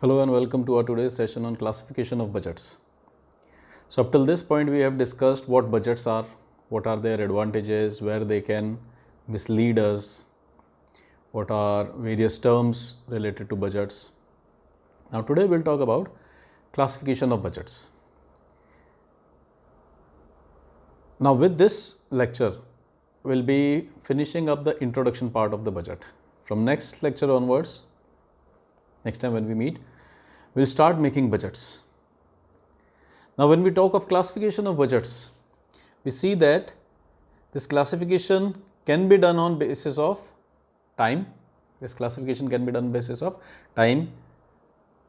Hello and welcome to our today's session on classification of budgets. So up till this point we have discussed what budgets are, what are their advantages, where they can mislead us, what are various terms related to budgets. Now today we'll talk about classification of budgets. Now with this lecture we'll be finishing up the introduction part of the budget. From next lecture onwards, next time when we meet, we'll start making budgets. Now when we talk of classification of budgets, we see that this classification can be done on basis of time. This classification can be done on basis of time.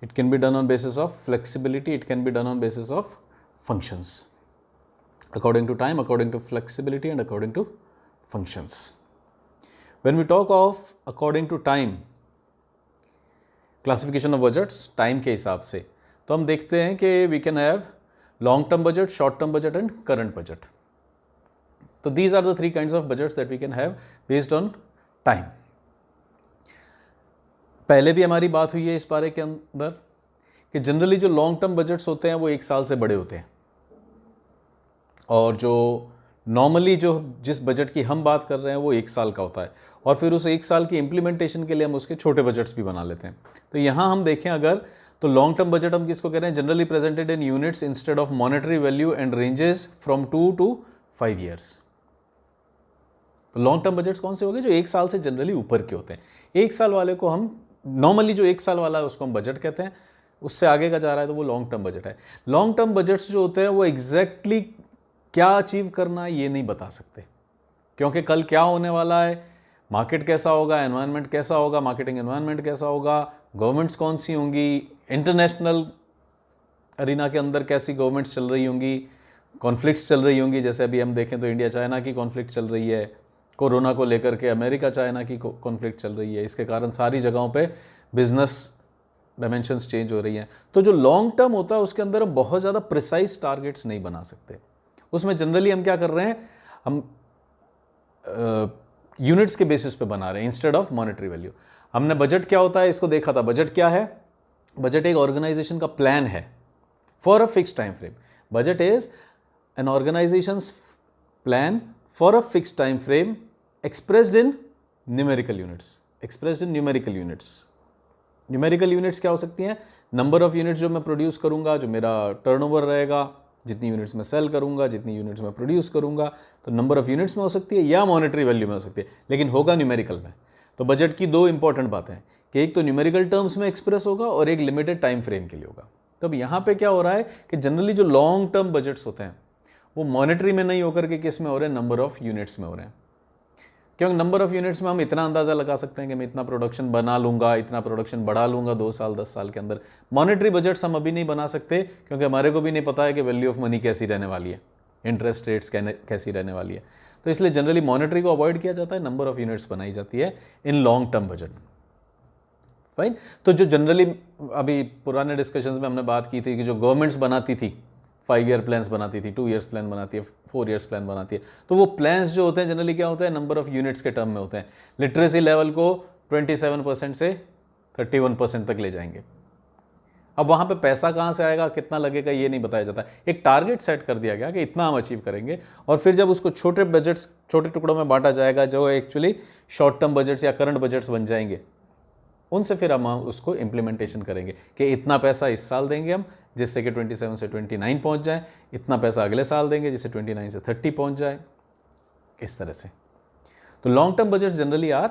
It can be done on basis of flexibility. It can be done on basis of functions. According to time, according to flexibility and according to functions. When we talk of according to time, classification of budgets time के हिसाब से, तो हम देखते हैं कि we can have long term budget, short term budget and current budget. तो these are the three kinds of budgets that we can have based on time. पहले भी हमारी बात हुई है इस बारे के अंदर कि जनरली जो लॉन्ग टर्म बजट्स होते हैं वो एक साल से बड़े होते हैं, और जो नॉर्मली जो जिस बजट की हम बात कर रहे हैं वो एक साल का होता है, और फिर उस एक साल की इम्प्लीमेंटेशन के लिए हम उसके छोटे बजट्स भी बना लेते हैं. तो यहाँ हम देखें अगर, तो लॉन्ग टर्म बजट हम किसको कह रहे हैं? Generally presented in units instead of monetary value and ranges from 2 to 5 years. तो लॉन्ग टर्म बजट्स कौन से हो गए? जो एक साल से जनरली ऊपर के होते हैं. एक साल वाले को हम नॉर्मली, जो एक साल वाला है उसको हम बजट कहते हैं, उससे आगे का जा रहा है तो वो लॉन्ग टर्म बजट है. लॉन्ग टर्म बजट्स जो होते हैं वो एग्जैक्टली क्या अचीव करना है ये नहीं बता सकते, क्योंकि कल क्या होने वाला है, मार्केट कैसा होगा, एनवायरनमेंट कैसा होगा, मार्केटिंग एनवायरनमेंट कैसा होगा, गवर्नमेंट्स कौन सी होंगी, इंटरनेशनल अरीना के अंदर कैसी गवर्नमेंट्स चल रही होंगी, कॉन्फ्लिक्ट्स चल रही होंगी. जैसे अभी हम देखें तो इंडिया चाइना की कॉन्फ्लिक्ट चल रही है, कोरोना को लेकर के अमेरिका चाइना की कॉन्फ्लिक्ट चल रही है. इसके कारण सारी जगहों पे बिजनेस डायमेंशंस चेंज हो रही हैं. तो जो लॉन्ग टर्म होता है उसके अंदर हम बहुत ज़्यादा प्रिसाइज टारगेट्स नहीं बना सकते. उसमें जनरली हम क्या कर रहे हैं, हम यूनिट्स के बेसिस पे बना रहे हैं इंस्टेड ऑफ मॉनेटरी वैल्यू. हमने बजट क्या होता है इसको देखा था. बजट क्या है? बजट एक ऑर्गेनाइजेशन का प्लान है for a fix time frame. Budget is an organisations plan for a fix time frame expressed in numerical units. Expressed in numerical units. Numerical units क्या हो सकती हैं? नंबर ऑफ यूनिट्स जो मैं produce करूंगा, जो मेरा टर्नओवर रहेगा, जितनी यूनिट्स में सेल करूंगा, जितनी यूनिट्स में प्रोड्यूस करूंगा, तो नंबर ऑफ यूनिट्स में हो सकती है या मॉनेटरी वैल्यू में हो सकती है, लेकिन होगा न्यूमेरिकल में. तो बजट की दो इंपॉर्टेंट बातें हैं कि एक तो न्यूमेरिकल टर्म्स में एक्सप्रेस होगा और एक लिमिटेड टाइम फ्रेम के लिए होगा. तब यहाँ पे क्या हो रहा है कि जनरली जो लॉन्ग टर्म बजट्स होते हैं वो मॉनेटरी में नहीं होकर के किस में हो रहे हैं? नंबर ऑफ यूनिट्स में हो रहे हैं. क्योंकि नंबर ऑफ यूनिट्स में हम इतना अंदाज़ा लगा सकते हैं कि मैं इतना प्रोडक्शन बना लूँगा, इतना प्रोडक्शन बढ़ा लूँगा 2 साल 10 साल के अंदर. मॉनेटरी बजट्स हम अभी नहीं बना सकते क्योंकि हमारे को भी नहीं पता है कि वैल्यू ऑफ मनी कैसी रहने वाली है, इंटरेस्ट रेट्स कैसी रहने वाली है. तो इसलिए जनरली मॉनेटरी को अवॉइड किया जाता है, नंबर ऑफ यूनिट्स बनाई जाती है in long term budget. Fine. तो जो जनरली अभी पुराने डिस्कशंस में हमने बात की थी कि जो गवर्नमेंट्स बनाती थी 5 year प्लान्स बनाती थी, 2 years प्लान बनाती है, 4 years प्लान बनाती है, तो वो प्लान्स जो होते हैं जनरली क्या होता है? नंबर ऑफ यूनिट्स के टर्म में होते हैं. लिटरेसी लेवल को 27% से 31% तक ले जाएंगे. अब वहाँ पे पैसा कहाँ से आएगा, कितना लगेगा, ये नहीं बताया जाता. एक टारगेट सेट कर दिया गया कि इतना हम अचीव करेंगे, और फिर जब उसको छोटे बजट्स, छोटे टुकड़ों में बांटा जाएगा जो एक्चुअली शॉर्ट टर्म बजट्स या करंट बजट्स बन जाएंगे, उनसे फिर हम उसको इम्प्लीमेंटेशन करेंगे कि इतना पैसा इस साल देंगे हम जिससे कि 27 से 29 पहुंच जाए, इतना पैसा अगले साल देंगे जिससे 29 से 30 पहुंच जाए, इस तरह से. तो long term budgets generally are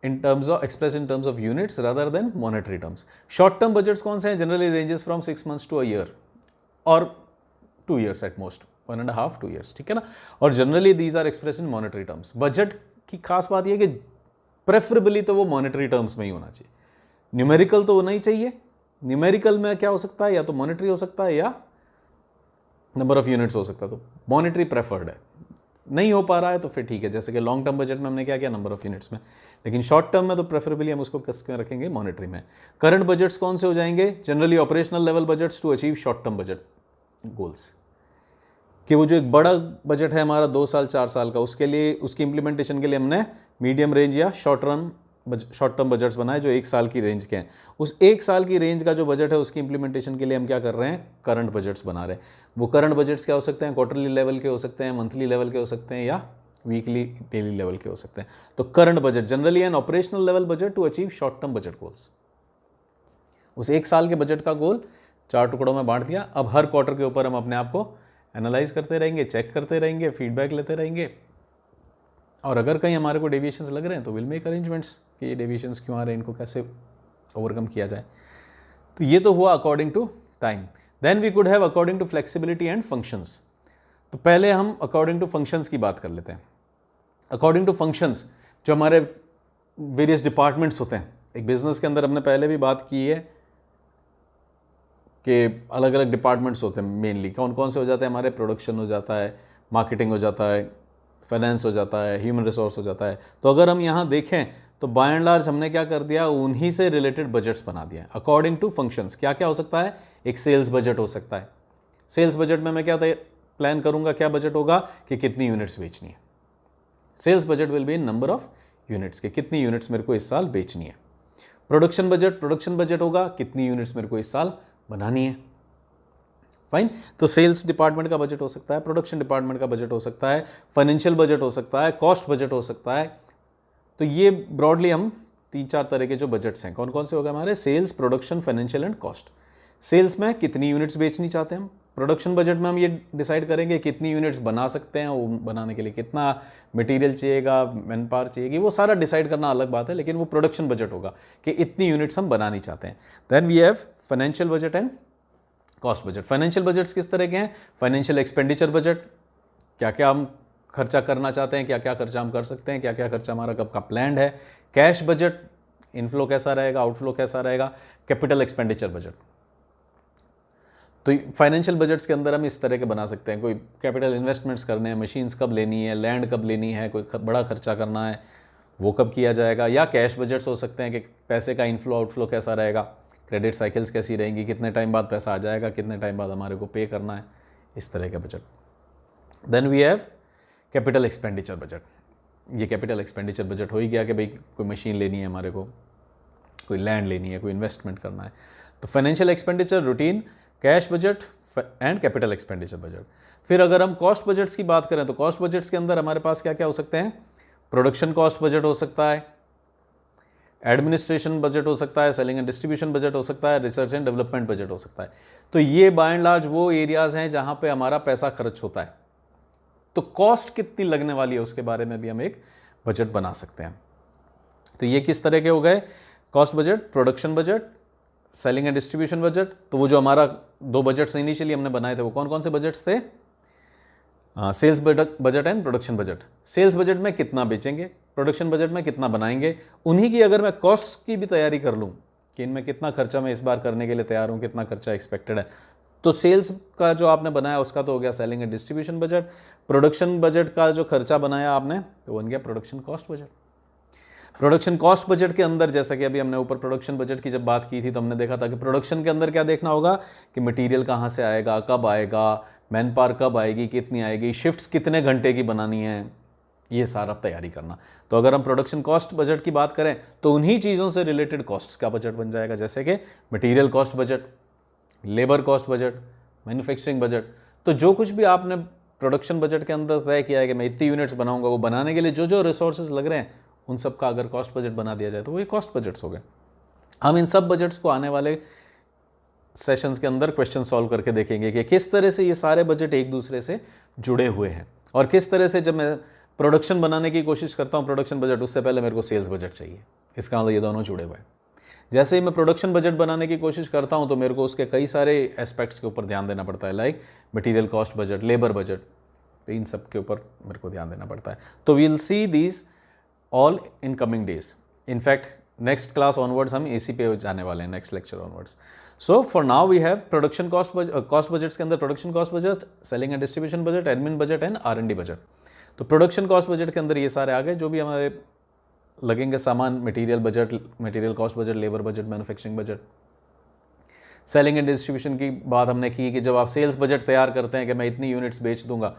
in terms of express in terms of units rather than monetary terms. Short term budgets कौन से हैं? Generally ranges from 6 months to a year और 2 years एट मोस्ट, 1.5 2 years. ठीक है ना. और generally these are express in monetary terms. Budget की खास बात यह कि प्रेफरेबली तो वो मॉनेटरी टर्म्स में ही होना चाहिए. न्यूमेरिकल तो होना ही चाहिए. न्यूमेरिकल में क्या हो सकता है? या तो मॉनेटरी हो सकता है या नंबर ऑफ यूनिट्स हो सकता है. तो मॉनेटरी प्रेफर्ड है. नहीं हो पा रहा है तो फिर ठीक है, जैसे कि लॉन्ग टर्म बजट में हमने क्या किया? नंबर ऑफ यूनिट्स में. लेकिन शॉर्ट टर्म में तो प्रेफरेबली हम उसको कस के रखेंगे मॉनेटरी में. करंट बजट्स कौन से हो जाएंगे? Generally operational level budgets to achieve short term budget goals. कि वो जो एक बड़ा बजट है हमारा 2 साल 4 साल का, उसके लिए, उसकी इंप्लीमेंटेशन के लिए हमने मीडियम रेंज या short run short term budgets बनाए जो 1 साल की रेंज के हैं। उस 1 साल की रेंज का जो बजट है उसकी इंप्लीमेंटेशन के लिए हम क्या कर रहे हैं, करंट बजट्स बना रहे हैं। वो करंट बजट्स क्या हो सकते हैं, क्वार्टरली लेवल के हो सकते हैं, मंथली लेवल के हो सकते हैं, या वीकली डेली लेवल के हो सकते हैं। तो current budget generally an operational level budget to achieve short term budget goals. उस 1 साल के बजट का गोल 4 टुकड़ों में बांट दिया। अब हर क्वार्टर के ऊपर हम अपने आप को एनालाइज करते रहेंगे, चेक करते रहेंगे, फीडबैक लेते रहेंगे, और अगर कहीं हमारे को डेविएशंस लग रहे हैं तो विल मेक अरेंजमेंट्स कि ये डेविएशंस क्यों आ रहे हैं, इनको कैसे ओवरकम किया जाए। तो ये तो हुआ according to time. Then we could have according to flexibility and functions. तो पहले हम अकॉर्डिंग टू फंक्शंस की बात कर लेते हैं। अकॉर्डिंग टू फंक्शंस, जो हमारे वेरियस डिपार्टमेंट्स होते हैं, एक बिजनेस के अंदर हमने पहले भी बात की है कि अलग अलग डिपार्टमेंट्स होते हैं। मेनली कौन कौन से हो जाते हैं हमारे, प्रोडक्शन हो जाता है, मार्केटिंग हो जाता है, फाइनेंस हो जाता है, ह्यूमन रिसोर्स हो जाता है। तो अगर हम यहाँ देखें तो बाय एंड लार्ज हमने क्या कर दिया, उन्हीं से रिलेटेड बजट्स बना दिया अकॉर्डिंग टू फंक्शंस। क्या क्या हो सकता है, एक सेल्स बजट हो सकता है। सेल्स बजट में मैं क्या प्लान करूंगा, क्या बजट होगा कि कितनी यूनिट्स बेचनी है। Sales budget will be in number of units, के कितनी यूनिट्स मेरे को इस साल बेचनी है। प्रोडक्शन बजट होगा कितनी यूनिट्स मेरे को इस साल बनानी है। फाइन। तो सेल्स डिपार्टमेंट का बजट हो सकता है, प्रोडक्शन डिपार्टमेंट का बजट हो सकता है, फाइनेंशियल बजट हो सकता है, कॉस्ट बजट हो सकता है। तो ये ब्रॉडली हम 3-4 तरह के जो बजट्स हैं, कौन कौन से हो गए हमारे, sales, production, financial and cost. Sales में कितनी यूनिट्स बेचनी चाहते हैं हम। प्रोडक्शन बजट में हम ये डिसाइड करेंगे कितनी यूनिट्स बना सकते हैं, वो बनाने के लिए कितना मटेरियल चाहिएगा, मैन पावर चाहिएगी, वो सारा डिसाइड करना अलग बात है, लेकिन वो प्रोडक्शन बजट होगा कि इतनी यूनिट्स हम बनानी चाहते हैं। Then we have financial budget and cost budget. Financial budgets किस तरह के हैं, फाइनेंशियल एक्सपेंडिचर बजट, क्या क्या हम खर्चा करना चाहते हैं, क्या क्या खर्चा हम कर सकते हैं, क्या क्या खर्चा हमारा कब का प्लान्ड है। कैश बजट, इनफ्लो कैसा रहेगा, आउटफ्लो कैसा रहेगा। कैपिटल एक्सपेंडिचर बजट, तो फाइनेंशियल बजट्स के अंदर हम इस तरह के बना सकते हैं, कोई कैपिटल इन्वेस्टमेंट्स करने हैं, मशीन्स कब लेनी है, लैंड कब लेनी है, कोई बड़ा खर्चा करना है वो कब किया जाएगा। या कैश बजट्स हो सकते हैं कि पैसे का इनफ्लो आउटफ्लो कैसा रहेगा, क्रेडिट साइकिल्स कैसी रहेंगी, कितने टाइम बाद पैसा आ जाएगा, कितने टाइम बाद हमारे को पे करना है, इस तरह का budget. Then we have capital expenditure budget. ये कैपिटल एक्सपेंडिचर बजट हो ही गया कि भाई कोई मशीन लेनी है हमारे को, कोई लैंड लेनी है, कोई इन्वेस्टमेंट करना है। तो financial expenditure, routine, cash budget and capital expenditure budget. फिर अगर हम कॉस्ट बजट्स की बात करें तो कॉस्ट बजट्स के अंदर हमारे पास क्या क्या हो सकते हैं, प्रोडक्शन कॉस्ट बजट हो सकता है, एडमिनिस्ट्रेशन बजट हो सकता है, सेलिंग एंड डिस्ट्रीब्यूशन बजट हो सकता है, रिसर्च एंड डेवलपमेंट बजट हो सकता है। तो ये बाय एंड लार्ज वो एरियाज हैं जहां पे हमारा पैसा खर्च होता है। तो कॉस्ट कितनी लगने वाली है उसके बारे में भी हम एक बजट बना सकते हैं। तो ये किस तरह के हो गए, cost budget, production budget, selling and distribution budget. तो वो जो हमारा 2 बजट्स इनिशियली हमने बनाए थे वो कौन कौन से बजट्स थे, sales budget and production budget. Sales budget में कितना बेचेंगे, प्रोडक्शन बजट में कितना बनाएंगे। उन्हीं की अगर मैं कॉस्ट की भी तैयारी कर लूँ कि इनमें कितना खर्चा मैं इस बार करने के लिए तैयार हूँ, कितना खर्चा एक्सपेक्टेड है, तो सेल्स का जो आपने बनाया उसका तो हो गया selling and distribution budget. Production budget का जो खर्चा बनाया आपने तो बन गया production cost budget. Production cost budget के अंदर, जैसा कि अभी हमने ऊपर प्रोडक्शन बजट की जब बात की थी तो हमने देखा था कि प्रोडक्शन के अंदर क्या देखना होगा कि मटेरियल कहाँ से आएगा, कब आएगा, मैन पावर कब आएगी, कितनी आएगी, शिफ्ट्स कितने घंटे की बनानी है, ये सारा तैयारी करना। तो अगर हम प्रोडक्शन कॉस्ट बजट की बात करें तो उन्हीं चीज़ों से रिलेटेड कॉस्ट्स का बजट बन जाएगा, जैसे कि material cost budget, labour cost budget, manufacturing budget. तो जो कुछ भी आपने प्रोडक्शन बजट के अंदर तय किया है कि मैं इतनी यूनिट्स बनाऊंगा, वो बनाने के लिए जो जो रिसोर्सेज लग रहे हैं उन सब का अगर कॉस्ट बजट बना दिया जाए तो वो ये कॉस्ट बजट्स हो गए। हम इन सब बजट्स को आने वाले सेशंस के अंदर क्वेश्चन सॉल्व करके देखेंगे कि किस तरह से ये सारे बजट एक दूसरे से जुड़े हुए हैं और किस तरह से जब मैं प्रोडक्शन बनाने की कोशिश करता हूँ प्रोडक्शन बजट, उससे पहले मेरे को सेल्स बजट चाहिए। इसका मतलब ये दोनों जुड़े हुए हैं। जैसे ही मैं प्रोडक्शन बजट बनाने की कोशिश करता हूँ तो मेरे को उसके कई सारे एस्पेक्ट्स के ऊपर ध्यान देना पड़ता है, like material cost budget, labour budget, तो इन सब के ऊपर मेरे को ध्यान देना पड़ता है। तो we will see these all in coming days. In fact next class onwards हम एसी पे जाने वाले हैं, next lecture onwards. So for now we have production cost budgets के अंदर production cost budget, selling and distribution budget, admin budget and R&D budget. तो production cost budget के अंदर ये सारे आ गए, जो भी हमारे लगेंगे सामान, material budget, material cost budget, labour budget, manufacturing budget. Selling and distribution की बात हमने की कि जब आप सेल्स बजट तैयार करते हैं कि मैं इतनी यूनिट्स बेच दूंगा,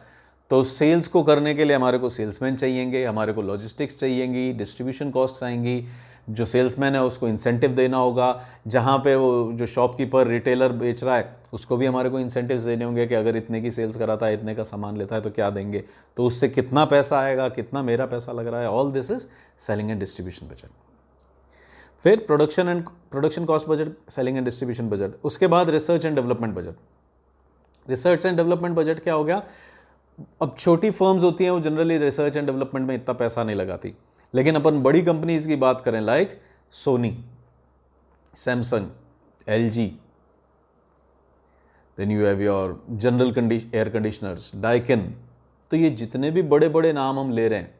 तो सेल्स को करने के लिए हमारे को सेल्समैन चाहिएंगे, हमारे को लॉजिस्टिक्स चाहिएंगी, डिस्ट्रीब्यूशन कॉस्ट आएंगी, जो सेल्समैन है उसको इंसेंटिव देना होगा, जहाँ पे वो जो शॉपकीपर रिटेलर बेच रहा है उसको भी हमारे को इंसेंटिव्स देने होंगे कि अगर इतने की सेल्स कराता है, इतने का सामान लेता है तो क्या देंगे, तो उससे कितना पैसा आएगा, कितना मेरा पैसा लग रहा है। All this is selling and distribution budget. फिर production cost budget, selling and distribution budget. उसके बाद research and development budget. Research and development budget क्या हो गया? अब छोटी फर्म्स होती हैं वो जनरली रिसर्च एंड डेवलपमेंट में इतना पैसा नहीं लगाती, लेकिन अपन बड़ी कंपनीज की बात करें like Sony, Samsung, LG, then you have your general air conditioners, Daikin, तो ये जितने भी बड़े बड़े नाम हम ले रहे हैं,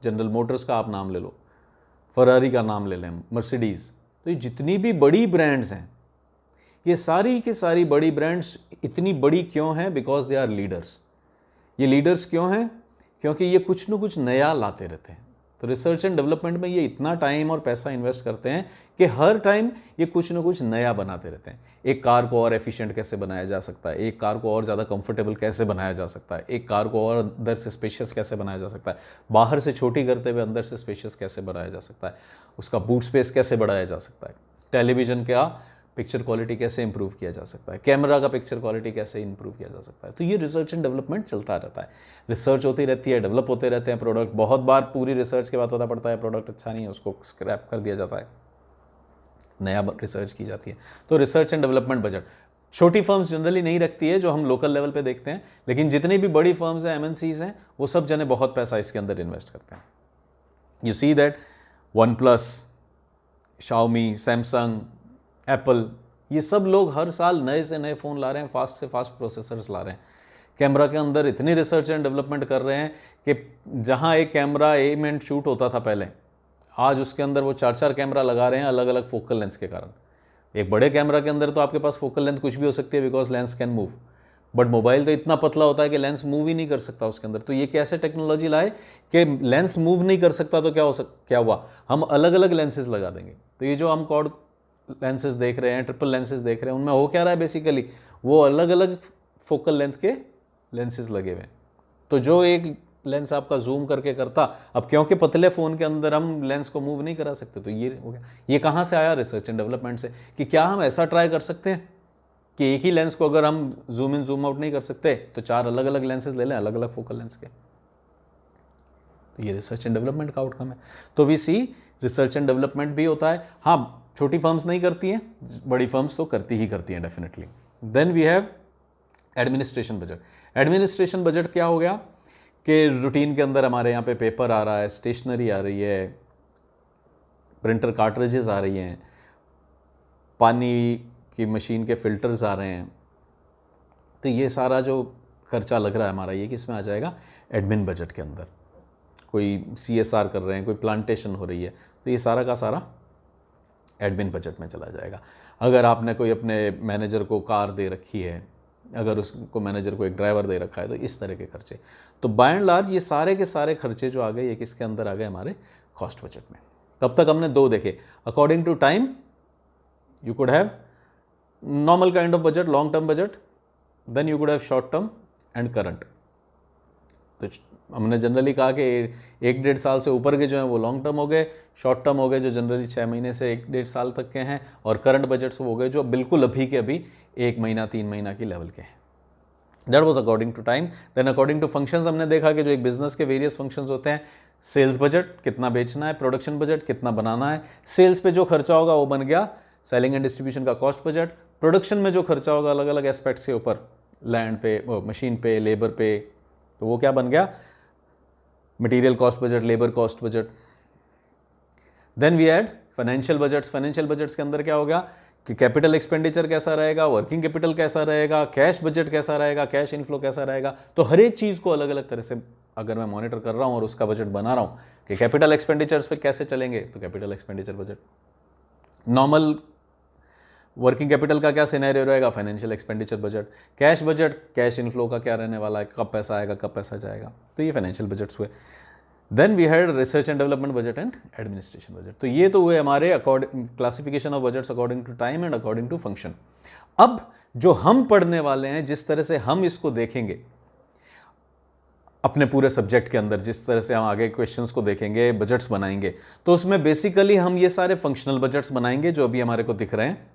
जनरल मोटर्स का आप नाम ले लो, फरारी का नाम ले लें, मर्सिडीज़, तो ये जितनी भी बड़ी ब्रांड्स हैं, ये सारी की सारी बड़ी ब्रांड्स इतनी बड़ी क्यों हैं? Because they are leaders. ये लीडर्स क्यों हैं? क्योंकि ये कुछ न कुछ नया लाते रहते हैं। तो रिसर्च एंड डेवलपमेंट में ये इतना टाइम और पैसा इन्वेस्ट करते हैं कि हर टाइम ये कुछ न कुछ नया बनाते रहते हैं। एक कार को और एफिशिएंट कैसे बनाया जा सकता है, एक कार को और ज़्यादा कंफर्टेबल कैसे बनाया जा सकता है, एक कार को और अंदर से स्पेशियस कैसे बनाया जा सकता है, बाहर से छोटी करते हुए अंदर से स्पेशियस कैसे बनाया जा सकता है, उसका बूट स्पेस कैसे बढ़ाया जा सकता है, टेलीविजन का पिक्चर क्वालिटी कैसे इंप्रूव किया जा सकता है, कैमरा का पिक्चर क्वालिटी कैसे इंप्रूव किया जा सकता है। तो ये रिसर्च एंड डेवलपमेंट चलता रहता है, रिसर्च होती रहती है, डेवलप होते रहते हैं प्रोडक्ट। बहुत बार पूरी रिसर्च के बाद पता पड़ता है प्रोडक्ट अच्छा नहीं है, उसको स्क्रैप कर दिया जाता है, नया रिसर्च की जाती है। तो रिसर्च एंड डेवलपमेंट बजट छोटी फर्म्स जनरली नहीं रखती है, जो हम लोकल लेवल पे देखते हैं, लेकिन जितनी भी बड़ी फर्म्स हैं, एमएनसीज हैं, वो सब जने बहुत पैसा इसके अंदर इन्वेस्ट करते हैं। You see that one plus, Xiaomi, Samsung, Apple, ये सब लोग हर साल नए से नए फ़ोन ला रहे हैं, फास्ट से फास्ट प्रोसेसर्स ला रहे हैं, कैमरा के अंदर इतनी रिसर्च एंड डेवलपमेंट कर रहे हैं कि जहां एक कैमरा 1 मिनट शूट होता था पहले, आज उसके अंदर वो 4-4 कैमरा लगा रहे हैं अलग अलग फोकल लेंथ के कारण। एक बड़े कैमरा के अंदर तो आपके पास फोकल लेंथ कुछ भी हो सकती है because lens can move, but mobile तो इतना पतला होता है कि लेंस मूव ही नहीं कर सकता उसके अंदर। तो ये कैसे टेक्नोलॉजी लाए कि लेंस मूव नहीं कर सकता, तो क्या हुआ, हम अलग अलग लेंसेज लगा देंगे। तो ये जो हम कॉड लेंसेज देख रहे हैं, ट्रिपल लेंसेज देख रहे हैं, उनमें हो क्या रहा है बेसिकली, वो अलग अलग फोकल लेंथ के लेंसेज लगे हुए हैं। तो जो एक लेंस आपका जूम करके करता, अब क्योंकि पतले फ़ोन के अंदर हम लेंस को मूव नहीं करा सकते, तो ये हो गया। ये कहाँ से आया? रिसर्च एंड डेवलपमेंट से, कि क्या हम ऐसा ट्राई कर सकते हैं कि एक ही लेंस को अगर हम जूम इन जूम आउट नहीं कर सकते तो 4 अलग अलग लेंसेज ले लें, अलग अलग फोकल लेंस के। तो ये रिसर्च एंड डेवलपमेंट का आउटकम है। तो we see research and development भी होता है। हाँ, छोटी फर्म्स नहीं करती हैं, बड़ी फर्म्स तो करती ही करती हैं definitely. Then we have administration budget. Administration budget क्या हो गया कि रूटीन के अंदर हमारे यहाँ पे पेपर आ रहा है, स्टेशनरी आ रही है, प्रिंटर कार्ट्रिजेस आ रही हैं, पानी की मशीन के फिल्टर्स आ रहे हैं, तो ये सारा जो खर्चा लग रहा है हमारा, ये किस में आ जाएगा? एडमिन बजट के अंदर। कोई CSR कर रहे हैं, कोई प्लांटेशन हो रही है, तो ये सारा का सारा एडमिन बजट में चला जाएगा। अगर आपने कोई अपने मैनेजर को कार दे रखी है, अगर उसको मैनेजर को एक ड्राइवर दे रखा है, तो इस तरह के खर्चे। तो बाय एंड लार्ज ये सारे के सारे खर्चे जो आ गए, ये किसके अंदर आ गए? हमारे कॉस्ट बजट में। तब तक हमने 2 देखे। According to time you could have normal kind of budget, long term budget, then you could have short term and current. तो हमने जनरली कहा कि 1-1.5 साल से ऊपर के जो हैं वो लॉन्ग टर्म हो गए, शॉर्ट टर्म हो गए जो जनरली 6 महीने से 1-1.5 साल तक के हैं, और करंट बजट्स हो गए जो बिल्कुल अभी के अभी 1 महीना 3 महीना की लेवल के हैं। That was according to time. Then according to functions हमने देखा कि जो एक बिजनेस के वेरियस फंक्शंस होते हैं, सेल्स बजट कितना बेचना है, प्रोडक्शन बजट कितना बनाना है, सेल्स पे जो खर्चा होगा वो बन गया सेलिंग एंड डिस्ट्रीब्यूशन का कॉस्ट बजट, प्रोडक्शन में जो खर्चा होगा अलग अलग एस्पेक्ट्स के ऊपर, लैंड पे, मशीन पे, लेबर पे, तो वो क्या बन गया? Material cost budget, labour cost budget. Then we add financial budgets. Financial budgets के अंदर क्या हो गया कि कैपिटल एक्सपेंडिचर कैसा रहेगा, वर्किंग कैपिटल कैसा रहेगा, कैश बजट कैसा रहेगा, कैश इनफ्लो कैसा रहेगा। तो हर एक चीज़ को अलग अलग तरह से अगर मैं मॉनिटर कर रहा हूँ और उसका बजट बना रहा हूँ कि कैपिटल एक्सपेंडिचर्स पे कैसे चलेंगे, तो capital expenditure budget. Normal working capital का क्या सिनेरियो रहेगा? Financial expenditure budget. Cash budget, cash inflow का क्या रहने वाला है, कब पैसा आएगा, कब पैसा जाएगा, तो ये फाइनेंशियल बजट्स हुए। Then we had research and development budget and administration budget. तो ये तो हुए हमारे classification of budgets according to time and according to function. अब जो हम पढ़ने वाले हैं, जिस तरह से हम इसको देखेंगे, अपने पूरे सब्जेक्ट के अंदर जिस तरह से हम आगे क्वेश्चंस को देखेंगे, बजट्स बनाएंगे, तो उसमें बेसिकली हम ये सारे फंक्शनल बजट्स बनाएंगे जो अभी हमारे को दिख रहे हैं।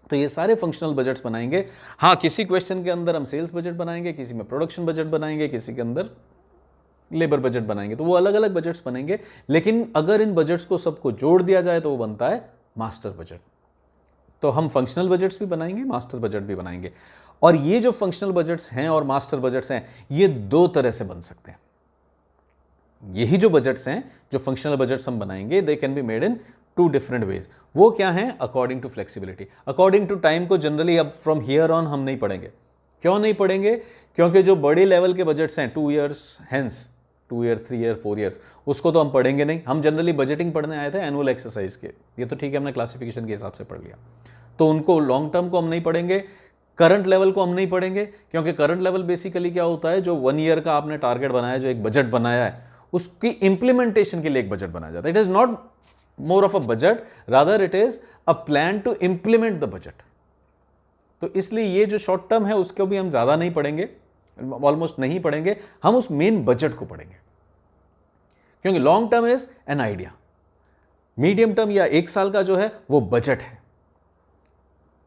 तो ये सारे फंक्शनल बजट्स बनाएंगे। हाँ, किसी क्वेश्चन के अंदर हम सेल्स बजट बनाएंगे, किसी में प्रोडक्शन बजट बनाएंगे, किसी के अंदर लेबर बजट बनाएंगे, तो वो अलग अलग बजट्स बनेंगे। लेकिन अगर इन बजट्स को सबको जोड़ दिया जाए तो वो बनता है मास्टर बजट। तो हम फंक्शनल बजट्स भी बनाएंगे, मास्टर बजट भी बनाएंगे। और ये जो फंक्शनल बजट्स हैं और मास्टर बजट्स हैं, ये दो तरह से बन सकते हैं। यही जो बजट्स हैं, जो फंक्शनल बजट्स हम बनाएंगे, they can be made in two different ways. वो क्या हैं? According to flexibility, according to time को जनरली अब फ्रॉम हियर ऑन हम नहीं पढ़ेंगे। क्यों नहीं पढ़ेंगे? क्योंकि जो बड़े लेवल के बजट्स हैं 2 years hence, 2 year 3 year 4 years, उसको तो हम पढ़ेंगे नहीं। हम जनरली बजटिंग पढ़ने आए थे एनुअल एक्सरसाइज के, ये तो ठीक है हमने क्लासिफिकेशन के हिसाब से पढ़ लिया, तो उनको लॉन्ग टर्म को हम नहीं पढ़ेंगे, करंट लेवल को हम नहीं पढ़ेंगे। क्योंकि करंट लेवल बेसिकली क्या होता है, जो 1 ईयर का आपने टारगेट बनाया, जो एक बजट बनाया है, उसकी इंप्लीमेंटेशन के लिए एक बजट बनाया जाता है। It is not more of a budget, rather it is a plan to implement the budget. तो इसलिए ये जो शॉर्ट टर्म है उसको भी हम ज्यादा नहीं पढ़ेंगे, ऑलमोस्ट नहीं पढ़ेंगे, हम उस मेन बजट को पढ़ेंगे। क्योंकि long term is an idea, medium term या 1 साल का जो है वो बजट है,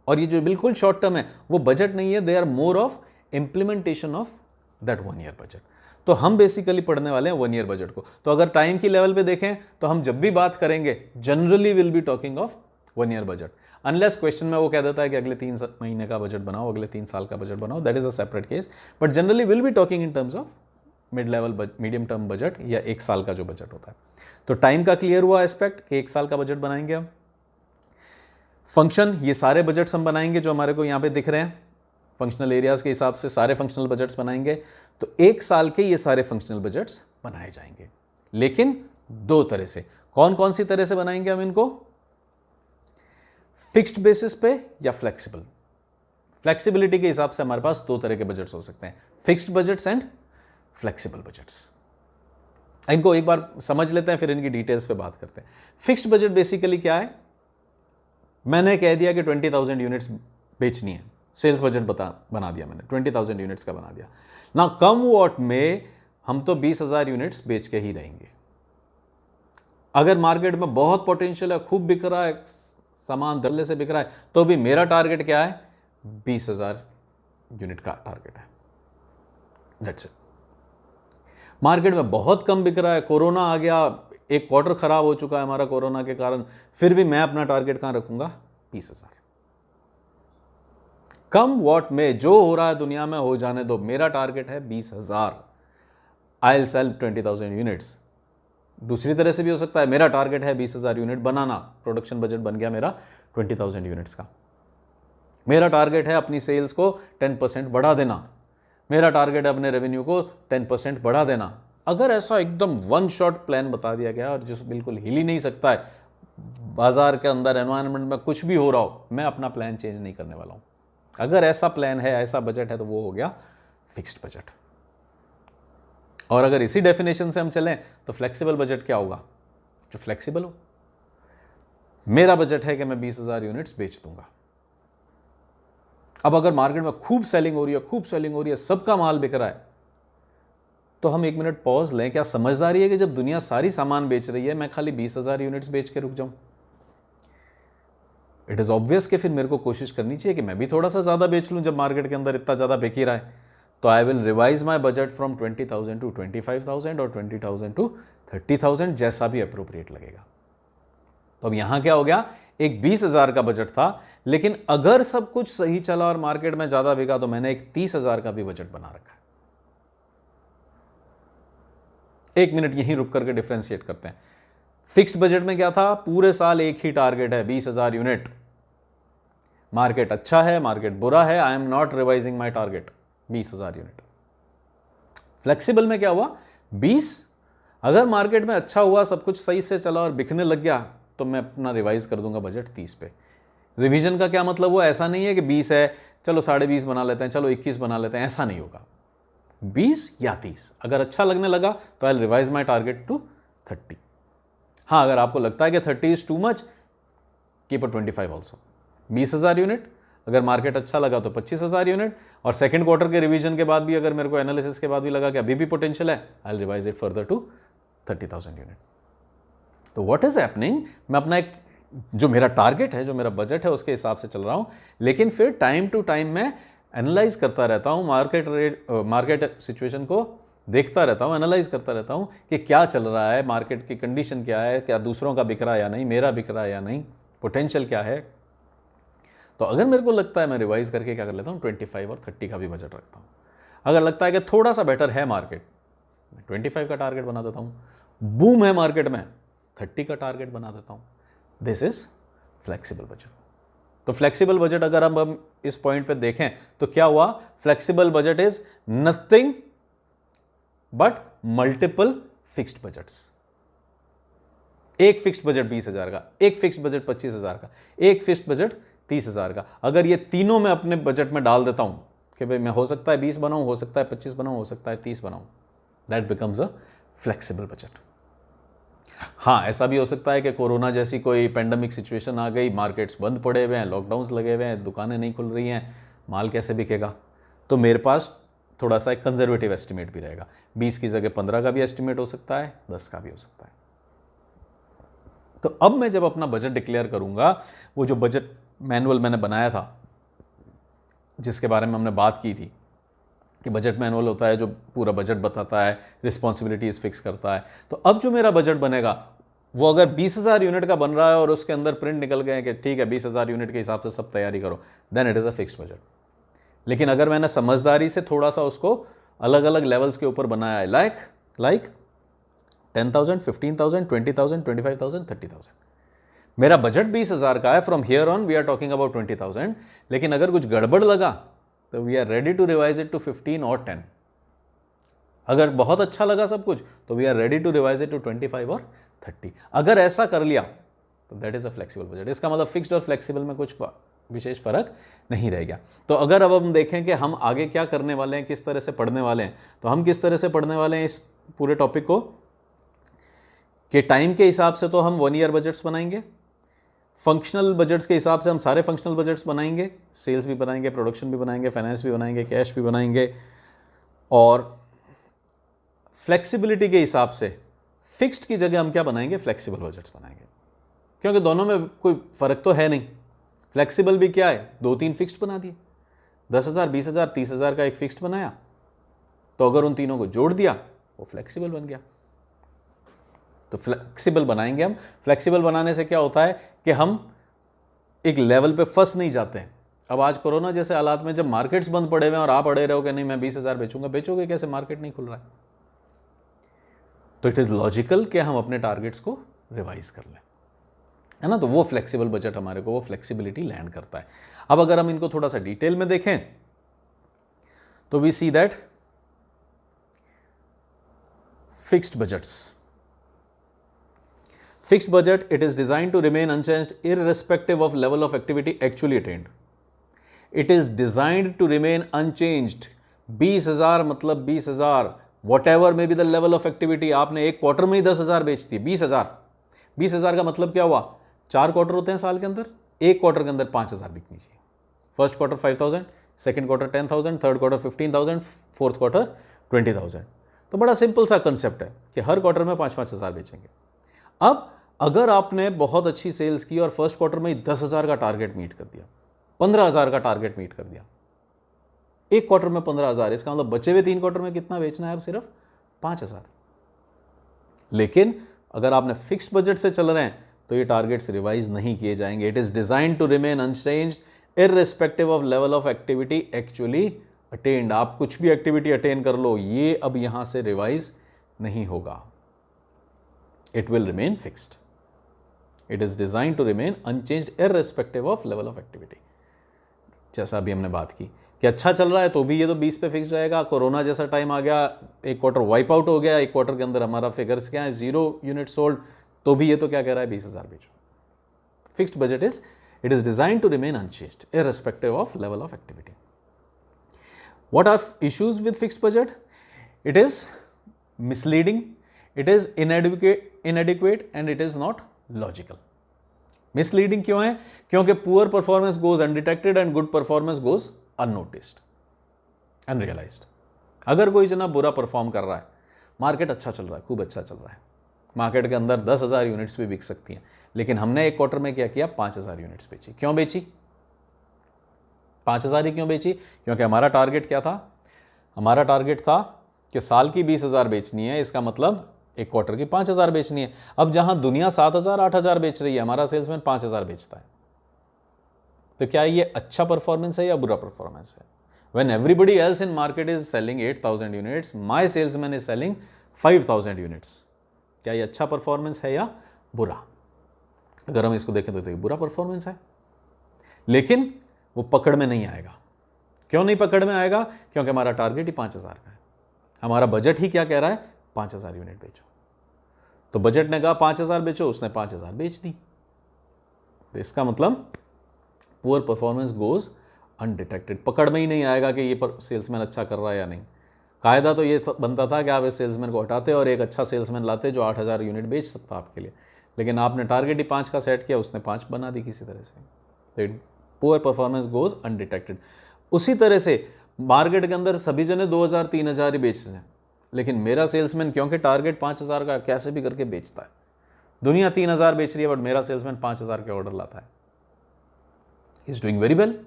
और ये जो बिल्कुल शॉर्ट टर्म है वो बजट नहीं है, they are more of implementation of that 1 year budget. तो हम बेसिकली पढ़ने वाले हैं 1 ईयर बजट को। तो अगर टाइम की लेवल पे देखें तो हम जब भी बात करेंगे generally will be talking of 1 year budget, unless question में वो कह देता है कि अगले 3 महीने का बजट बनाओ, अगले 3 साल का बजट बनाओ, that is a separate case. But generally will be talking in terms of mid level medium term budget या 1 साल का जो बजट होता है। तो टाइम का क्लियर हुआ एस्पेक्ट कि 1 साल का बजट बनाएंगे हम। फंक्शन, ये सारे बजट्स हम बनाएंगे जो हमारे को यहाँ पे दिख रहे हैं, फंक्शनल एरियाज के हिसाब से सारे फंक्शनल बजट्स बनाएंगे। तो 1 साल के ये सारे फंक्शनल बजट्स बनाए जाएंगे, लेकिन 2 तरह से। कौन कौन सी तरह से बनाएंगे हम इनको? फिक्स्ड बेसिस पे या फ्लेक्सिबल। फ्लेक्सिबिलिटी के हिसाब से हमारे पास 2 तरह के बजट्स हो सकते हैं, fixed budgets and flexible budgets. इनको एक बार समझ लेते हैं, फिर इनकी डिटेल्स पे बात करते हैं। फिक्स्ड बजट बेसिकली क्या है? मैंने कह दिया कि 20,000 यूनिट्स बेचनी है, सेल्स बजट बना दिया मैंने, 20,000 यूनिट्स का बना दिया ना। कम वॉट में हम तो 20,000 यूनिट्स बेच के ही रहेंगे। अगर मार्केट में बहुत पोटेंशियल है, खूब बिक रहा है, सामान धड़ल्ले से बिक रहा है, तो भी मेरा टारगेट क्या है? 20,000 यूनिट का टारगेट है, दैट्स इट। मार्केट में बहुत कम बिक रहा है, कोरोना आ गया, 1 क्वार्टर खराब हो चुका है हमारा कोरोना के कारण, फिर भी मैं अपना टारगेट कहां रखूंगा? 20,000। कम वॉट में जो हो रहा है दुनिया में हो जाने दो, मेरा टारगेट है 20,000। I will sell 20,000 units. दूसरी तरह से भी हो सकता है, मेरा टारगेट है 20,000 यूनिट बनाना, प्रोडक्शन बजट बन गया मेरा 20,000 यूनिट्स का। मेरा टारगेट है अपनी सेल्स को 10% बढ़ा देना, मेरा टारगेट है अपने रेवेन्यू को 10% बढ़ा देना। अगर ऐसा एकदम वन शॉट प्लान बता दिया गया और जो बिल्कुल हिल ही नहीं सकता है, बाजार के अंदर एनवायरनमेंट में कुछ भी हो रहा हो, मैं अपना प्लान चेंज नहीं करने वाला हूं। अगर ऐसा प्लान है, ऐसा बजट है, तो वो हो गया फिक्स्ड बजट। और अगर इसी डेफिनेशन से हम चलें तो फ्लेक्सिबल बजट क्या होगा? जो फ्लेक्सिबल हो। मेरा बजट है कि मैं 20,000 यूनिट्स बेच दूंगा। अब अगर मार्केट में खूब सेलिंग हो रही है, खूब सेलिंग हो रही है, सबका माल बिक रहा है, तो हम 1 मिनट पॉज लें। क्या समझदारी है कि जब दुनिया सारी सामान बेच रही है, मैं खाली 20,000 यूनिट्स बेच के रुक जाऊं? इट इज ऑब्वियस कि फिर मेरे को कोशिश करनी चाहिए कि मैं भी थोड़ा सा ज्यादा बेच लूं जब मार्केट के अंदर इतना ज्यादा बिक ही रहा है। तो I will revise my budget from 20,000 to 25,000 और 20,000 टू 30,000, जैसा भी अप्रोप्रिएट लगेगा। तो अब यहां क्या हो गया? एक 20,000 का बजट था, लेकिन अगर सब कुछ सही चला और मार्केट में ज्यादा बिका तो मैंने एक 30,000 का भी बजट बना रखा है। 1 मिनट यहीं रुक करके डिफरेंशिएट करते हैं। फिक्स्ड बजट में क्या था? पूरे साल एक ही टारगेट है, 20,000 यूनिट। मार्केट अच्छा है, मार्केट बुरा है, I am not revising my target, 20,000 unit. Flexible में क्या हुआ? 20। अगर मार्केट में अच्छा हुआ, सब कुछ सही से चला और बिकने लग गया, तो मैं अपना रिवाइज कर दूंगा बजट 30 पे। रिवीजन का क्या मतलब हुआ? ऐसा नहीं है कि 20 है, चलो 20.5 बना लेते हैं, चलो 21 बना लेते हैं, ऐसा नहीं होगा। 20 या 30, अगर अच्छा लगने लगा तो I revise my target to 30। हाँ, अगर आपको लगता है कि 30 is too much, keep a 25 also. 20,000 unit, अगर मार्केट अच्छा लगा तो 25,000 यूनिट, और सेकंड क्वार्टर के रिवीजन के बाद भी अगर मेरे को एनालिसिस के बाद भी लगा कि अभी भी पोटेंशियल है, I will revise it further to 30,000 unit. तो व्हाट इज हैपनिंग, मैं अपना एक जो मेरा टारगेट है, जो मेरा बजट है, उसके हिसाब से चल रहा हूं, लेकिन फिर टाइम टू टाइम मैं एनालाइज करता रहता हूं, मार्केट सिचुएशन को देखता रहता हूं, एनालाइज करता रहता हूं कि क्या चल रहा है, मार्केट की कंडीशन क्या है, क्या दूसरों का बिक रहा है या नहीं, मेरा बिक रहा है या नहीं, पोटेंशियल क्या है। तो अगर मेरे को लगता है, मैं रिवाइज करके क्या कर लेता हूँ, 25 और 30 का भी बजट रखता हूँ। अगर लगता है कि थोड़ा सा बेटर है मार्केट, मैं 25 का टारगेट बना देता हूँ। बूम है मार्केट में, 30 का टारगेट बना देता हूँ। This is flexible budget. तो फ्लेक्सिबल बजट अगर हम इस पॉइंट पे देखें तो क्या हुआ, flexible budget is nothing but multiple fixed budgets. एक फिक्स्ड बजट 20,000 का, एक फिक्स्ड बजट 25,000 का, एक फिक्स्ड बजट 30,000 का। अगर ये तीनों मैं अपने बजट में डाल देता हूं कि भाई मैं हो सकता है 20 बनाऊं, हो सकता है 25 बनाऊं, हो सकता है 30 बनाऊं, that becomes a flexible budget. हाँ, ऐसा भी हो सकता है कि कोरोना जैसी कोई पेंडेमिक सिचुएशन आ गई, मार्केट्स बंद पड़े हुए हैं, लॉकडाउन्स लगे हुए हैं, दुकानें नहीं खुल रही हैं, माल कैसे बिकेगा, तो मेरे पास थोड़ा सा एक कंजर्वेटिव एस्टिमेट भी रहेगा। 20 की जगह 15 का भी एस्टिमेट हो सकता है, 10 का भी हो सकता है। तो अब मैं जब अपना बजट डिक्लेयर करूंगा, वो जो बजट मैनुअल मैंने बनाया था, जिसके बारे में हमने बात की थी कि बजट मैनुअल होता है जो पूरा बजट बताता है, रिस्पॉन्सिबिलिटीज फिक्स करता है। तो अब जो मेरा बजट बनेगा वो अगर 20,000 यूनिट का बन रहा है और उसके अंदर प्रिंट निकल गए कि ठीक है 20,000 यूनिट के हिसाब से सब तैयारी करो, then it is a fixed budget. लेकिन अगर मैंने समझदारी से थोड़ा सा उसको अलग अलग लेवल्स के ऊपर बनाया है, लाइक 10,000, 15,000, 20,000, 25,000, 30,000, मेरा बजट 20,000 का है, from here on we are talking about 20,000, लेकिन अगर कुछ गड़बड़ लगा तो we are ready to revise it to 15 और 10। अगर बहुत अच्छा लगा सब कुछ तो we are ready to revise it to 25 और 30। अगर ऐसा कर लिया तो that is a flexible budget. इसका मतलब फिक्स्ड और फ्लेक्सिबल में कुछ विशेष फर्क नहीं रह गया। तो अगर अब हम देखें कि हम आगे क्या करने वाले हैं, किस तरह से पढ़ने वाले हैं, तो हम किस तरह से पढ़ने वाले हैं इस पूरे टॉपिक को कि टाइम के हिसाब से तो हम 1 ईयर बजट्स बनाएंगे, फंक्शनल बजट्स के हिसाब से हम सारे फंक्शनल बजट्स बनाएंगे, सेल्स भी बनाएंगे, प्रोडक्शन भी बनाएंगे, फाइनेंस भी बनाएंगे, कैश भी बनाएंगे, और फ्लेक्सिबिलिटी के हिसाब से फिक्स्ड की जगह हम क्या बनाएंगे, फ्लेक्सिबल बजट्स बनाएंगे, क्योंकि दोनों में कोई फर्क तो है नहीं। फ्लेक्सिबल भी क्या है, 2-3 फिक्स्ड बना दिए, 10,000, 20,000, 30,000 का एक फिक्स्ड बनाया, तो अगर उन तीनों को जोड़ दिया वो फ्लेक्सिबल बन गया। तो फ्लेक्सिबल बनाएंगे हम। फ्लेक्सिबल बनाने से क्या होता है कि हम एक लेवल पे फंस नहीं जाते हैं। अब आज कोरोना जैसे हालात में जब मार्केट्स बंद पड़े हुए हैं और आप अड़े रहो कि नहीं मैं 20,000 बेचूंगा, बेचोगे कैसे, मार्केट नहीं खुल रहा है। तो इट इज लॉजिकल कि हम अपने टारगेट्स को रिवाइज कर लें, है ना। तो वो फ्लेक्सिबल बजट हमारे को वो फ्लेक्सिबिलिटी लैंड करता है। अब अगर हम इनको थोड़ा सा डिटेल में देखें तो we see that fixed budgets, fixed budget, it is designed to remain unchanged irrespective of level of activity actually attained. It is designed to remain unchanged. 20,000 मतलब 20,000, whatever may be the level of activity। आपने एक quarter में ही 10,000 बेच दी, 20,000 का मतलब क्या हुआ, 4 quarter होते हैं साल के अंदर, एक क्वार्टर के अंदर 5,000 बिकनी चाहिए। First quarter 5,000, second quarter 10,000, third quarter 15,000, fourth quarter 20,000। तो बड़ा सिंपल सा कंसेप्ट है कि हर क्वार्टर में 5,000 बेचेंगे। अब अगर आपने बहुत अच्छी सेल्स की और फर्स्ट क्वार्टर में ही 10,000 का टारगेट मीट कर दिया, 15,000 का टारगेट मीट कर दिया, एक क्वार्टर में 15,000, इसका मतलब बचे हुए 3 क्वार्टर में कितना बेचना है, अब सिर्फ 5,000। लेकिन अगर आपने फिक्स्ड बजट से चल रहे हैं तो ये टारगेट्स रिवाइज नहीं किए जाएंगे। It is designed to remain unchanged irrespective of level of activity actually attained. आप कुछ भी एक्टिविटी अटेन कर लो, ये अब यहां से रिवाइज नहीं होगा, it will remain fixed. It is designed to remain unchanged irrespective of level of activity। जैसा अभी हमने बात की कि अच्छा चल रहा है तो भी ये तो 20 पे फिक्स रहेगा, कोरोना जैसा टाइम आ गया, एक क्वार्टर वाइप आउट हो गया, एक क्वार्टर के अंदर हमारा फिगर्स क्या है, 0 यूनिट सोल्ड, तो भी ये तो क्या कह रहा है, 20,000 बेचो। Fixed budget is, it is designed to remain unchanged irrespective of level of activity। What are issues with fixed budget? It is misleading, it is inadequate and it is not logical। Misleading क्यों है? क्योंकि poor performance goes undetected and good performance goes unnoticed, unrealised. अगर कोई जना बुरा perform कर रहा है, मार्केट अच्छा चल रहा है, खूब अच्छा चल रहा है, मार्केट के अंदर 10,000 यूनिट्स भी बिक सकती हैं, लेकिन हमने एक क्वार्टर में क्या किया, 5,000 यूनिट्स बेची। क्यों बेची? 5,000 ही क्यों बेची? क्योंकि हमारा टारगेट क्या था? हमारा टारगेट था कि साल की 20,000 बेचनी है, इसका मतलब एक क्वार्टर की 5,000 बेचनी है। अब जहां दुनिया 7,000 8,000 बेच रही है, हमारा सेल्समैन 5,000 बेचता है, तो क्या ये अच्छा परफॉर्मेंस है या बुरा परफॉर्मेंस है? When everybody else in market is selling 8,000 units, my salesman is selling 5,000 units. क्या ये अच्छा परफॉर्मेंस है या बुरा? अगर हम इसको देखें तो ये बुरा परफॉर्मेंस है, लेकिन वो पकड़ में नहीं आएगा। क्यों नहीं पकड़ में आएगा? क्योंकि हमारा टारगेट ही 5,000 का है, हमारा बजट ही क्या कह रहा है, 5,000 यूनिट बेचो। तो बजट ने कहा 5,000 बेचो, उसने 5,000 बेच दी। तो इसका मतलब पुअर परफॉर्मेंस गोज अनडिटेक्टेड, पकड़ में ही नहीं आएगा कि ये सेल्समैन अच्छा कर रहा है या नहीं। कायदा तो ये बनता था कि आप इस सेल्समैन को हटाते और एक अच्छा सेल्समैन लाते जो 8,000 यूनिट बेच सकता आपके लिए, लेकिन आपने टारगेट ही 5 का सेट किया, उसने 5 बना दी किसी तरह से। तो पुअर परफॉर्मेंस गोज अनडिटेक्टेड। उसी तरह से मार्केट के अंदर सभी जने 2,000 3,000 ही बेच रहे हैं, लेकिन मेरा सेल्समैन क्योंकि टारगेट 5,000 का कैसे भी करके बेचता है। दुनिया 3,000 बेच रही है, बट मेरा सेल्समैन 5,000 के ऑर्डर लाता है। इज डूइंग वेरी वेल,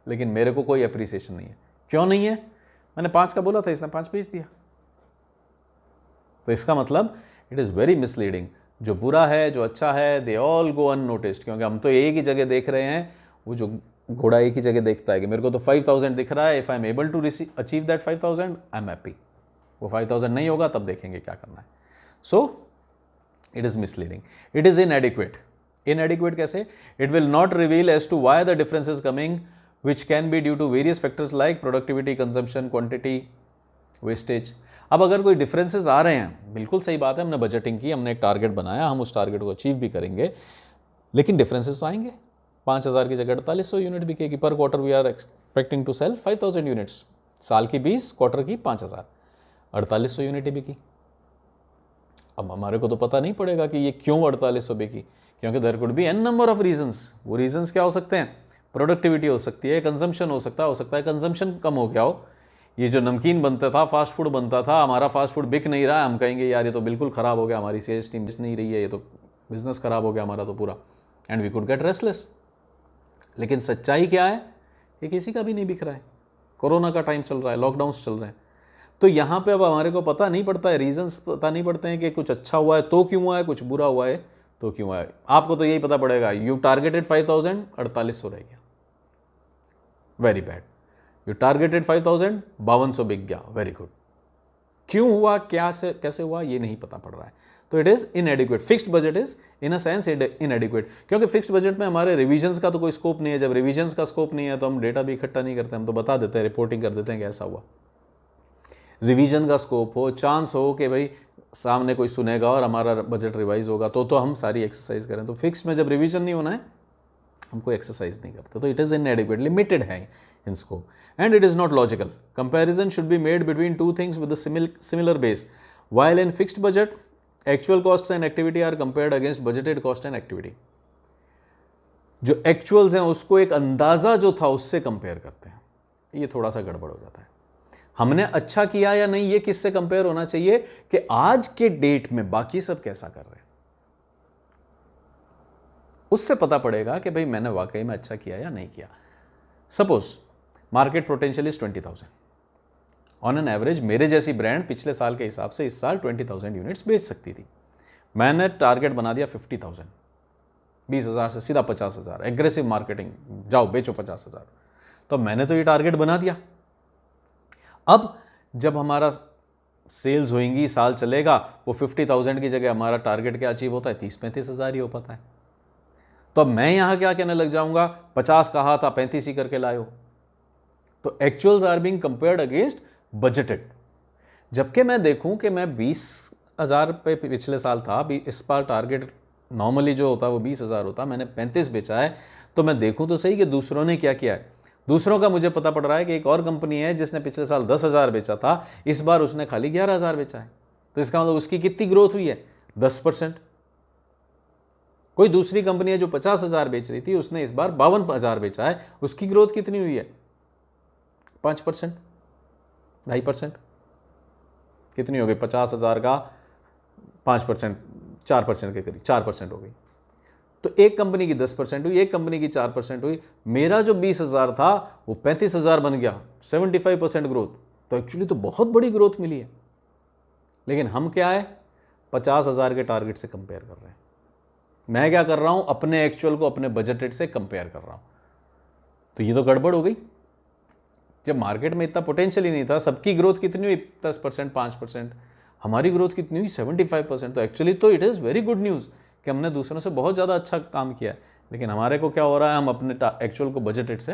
लेकिन मेरे को कोई अप्रिसिएशन नहीं है। क्यों नहीं है? मैंने 5 का बोला था, इसने 5 बेच दिया। तो इसका मतलब इट इज़ वेरी मिसलीडिंग। जो बुरा है, जो अच्छा है, दे ऑल गो अननोटिस्ड, क्योंकि हम तो एक ही जगह देख रहे हैं। वो जो घोड़ा एक ही जगह देखता है कि मेरे को तो 5,000 दिख रहा है, if I am able to achieve that 5,000 I am happy. वो 5,000 नहीं होगा तब देखेंगे क्या करना है। So it is misleading, it is inadequate. Inadequate कैसे? It will not reveal as to why the difference is coming, which can be due to various factors like productivity, consumption, quantity, wastage। अब अगर कोई differences आ रहे हैं, बिल्कुल सही बात है, हमने बजटिंग की, हमने एक टारगेट बनाया, हम उस टारगेट को अचीव भी करेंगे, लेकिन डिफरेंसेस तो आएंगे। 5,000 की जगह 4,800 यूनिट बिकेगी per quarter. We are expecting to sell 5,000 units. साल की 20, क्वार्टर की 5,000, 4,800 यूनिट ही बिकी। अब हमारे को तो पता नहीं पड़ेगा कि ये क्यों 4,800 बिकी, क्योंकि there could be a number of reasons. वो रीजंस क्या हो सकते हैं? प्रोडक्टिविटी हो सकती है, कंजम्पशन हो सकता है कंजम्पशन कम हो गया हो। ये जो नमकीन बनता था, फास्ट फूड बनता था, हमारा फास्ट फूड बिक नहीं रहा है, हम कहेंगे यार ये तो बिल्कुल ख़राब हो गया, हमारी सेल्स टीम बिक नहीं रही है, ये तो बिजनेस ख़राब हो गया हमारा तो पूरा, and we could get restless. लेकिन सच्चाई क्या है? ये किसी का भी नहीं बिक रहा है। कोरोना का टाइम चल रहा है, लॉकडाउन्स चल रहे हैं, तो यहाँ पे अब हमारे को पता नहीं पड़ता है, रीजंस पता नहीं पड़ते हैं कि कुछ अच्छा हुआ है तो क्यों हुआ है, कुछ बुरा हुआ है तो क्यों हुआ है। आपको तो यही पता पड़ेगा, यू टारगेटेड 5,000, 4,800 रह गया, वेरी बैड। यू टारगेटेड 5,000, 5,200 बिक गया, वेरी गुड। क्यों हुआ, क्या से कैसे हुआ, ये नहीं पता पड़ रहा है। तो it is इनएडिक्वेट। Fixed budget is in a sense इनएडिक्वेट, क्योंकि फिक्स्ड बजट में हमारे रिविजन्स का तो कोई स्कोप नहीं है। जब रिविजन्स का स्कोप नहीं है तो हम डेटा भी इकट्ठा नहीं करते, हम तो बता देते हैं, रिपोर्टिंग कर देते हैं कि ऐसा हुआ। रिवीजन का स्कोप हो, चांस हो कि भाई सामने कोई सुनेगा और हमारा बजट रिवाइज होगा, तो हम सारी एक्सरसाइज करें। तो फिक्स में जब रिवीजन नहीं होना है, हम कोई एक्सरसाइज नहीं करते, तो इट इज़ इनएडिक्वेट, लिमिटेड है in scope, and it is not logical. Comparison should be made between two things with similar base, while in fixed budget actual costs and activity are compared against budgeted cost and activity। जो actuals हैं उसको एक अंदाजा जो था उससे compare करते हैं, ये थोड़ा सा गड़बड़ हो जाता है। हमने अच्छा किया या नहीं, ये किससे कंपेयर होना चाहिए कि आज के डेट में बाकी सब कैसा कर रहे हैं, उससे पता पड़ेगा कि भाई मैंने वाकई में अच्छा किया या नहीं किया। Suppose market potential is 20,000, on an average मेरे जैसी ब्रांड पिछले साल के हिसाब से इस साल 20,000 यूनिट्स बेच सकती थी। मैंने टारगेट बना दिया 50,000, 20,000 से सीधा 50,000, एग्रेसिव मार्केटिंग, जाओ बेचो 50,000। तो मैंने तो ये टारगेट बना दिया। अब जब हमारा सेल्स होंगी, साल चलेगा, वो 50,000 की जगह हमारा टारगेट क्या अचीव होता है, 30-35,000 ही हो पाता है। तो अब मैं यहां क्या कहने लग जाऊंगा, 50 कहा था 35 ही करके लाए हो। तो actuals are being compared against budgeted. जबकि मैं देखूं कि मैं 20,000 पे पिछले साल था, इस बार टारगेट नॉर्मली जो होता है वो 20,000 होता, मैंने 35 बेचा है, तो मैं देखूं तो सही कि दूसरों ने क्या किया है। दूसरों का मुझे पता पड़ रहा है कि एक और कंपनी है जिसने पिछले साल 10,000 बेचा था, इस बार उसने खाली 11,000 बेचा है। तो इसका मतलब उसकी कितनी ग्रोथ हुई है, 10%। कोई दूसरी कंपनी है जो 50,000 बेच रही थी, उसने इस बार 52,000 बेचा है, उसकी ग्रोथ कितनी हुई है? 5%, 2.5%। कितनी हो गई? 50,000 का 5%, 4% के करीब, 4% हो गई। तो एक कंपनी की 10% हुई, एक कंपनी की 4% हुई। मेरा जो 20,000 था वो 35,000 बन गया, 75% ग्रोथ। तो एक्चुअली तो बहुत बड़ी ग्रोथ मिली है। लेकिन हम क्या है, 50,000 के टारगेट से कंपेयर कर रहे हैं। मैं क्या कर रहा हूं, अपने एक्चुअल को अपने बजटेड से कंपेयर कर रहा हूं। तो ये तो गड़बड़ हो गई। जब मार्केट में इतना पोटेंशियल ही नहीं था, सबकी ग्रोथ कितनी हुई? 10%, 5%। हमारी ग्रोथ कितनी हुई? 75%। तो एक्चुअली तो it is very good news कि हमने दूसरों से बहुत ज़्यादा अच्छा काम किया है। लेकिन हमारे को क्या हो रहा है, हम अपने एक्चुअल को बजटेड से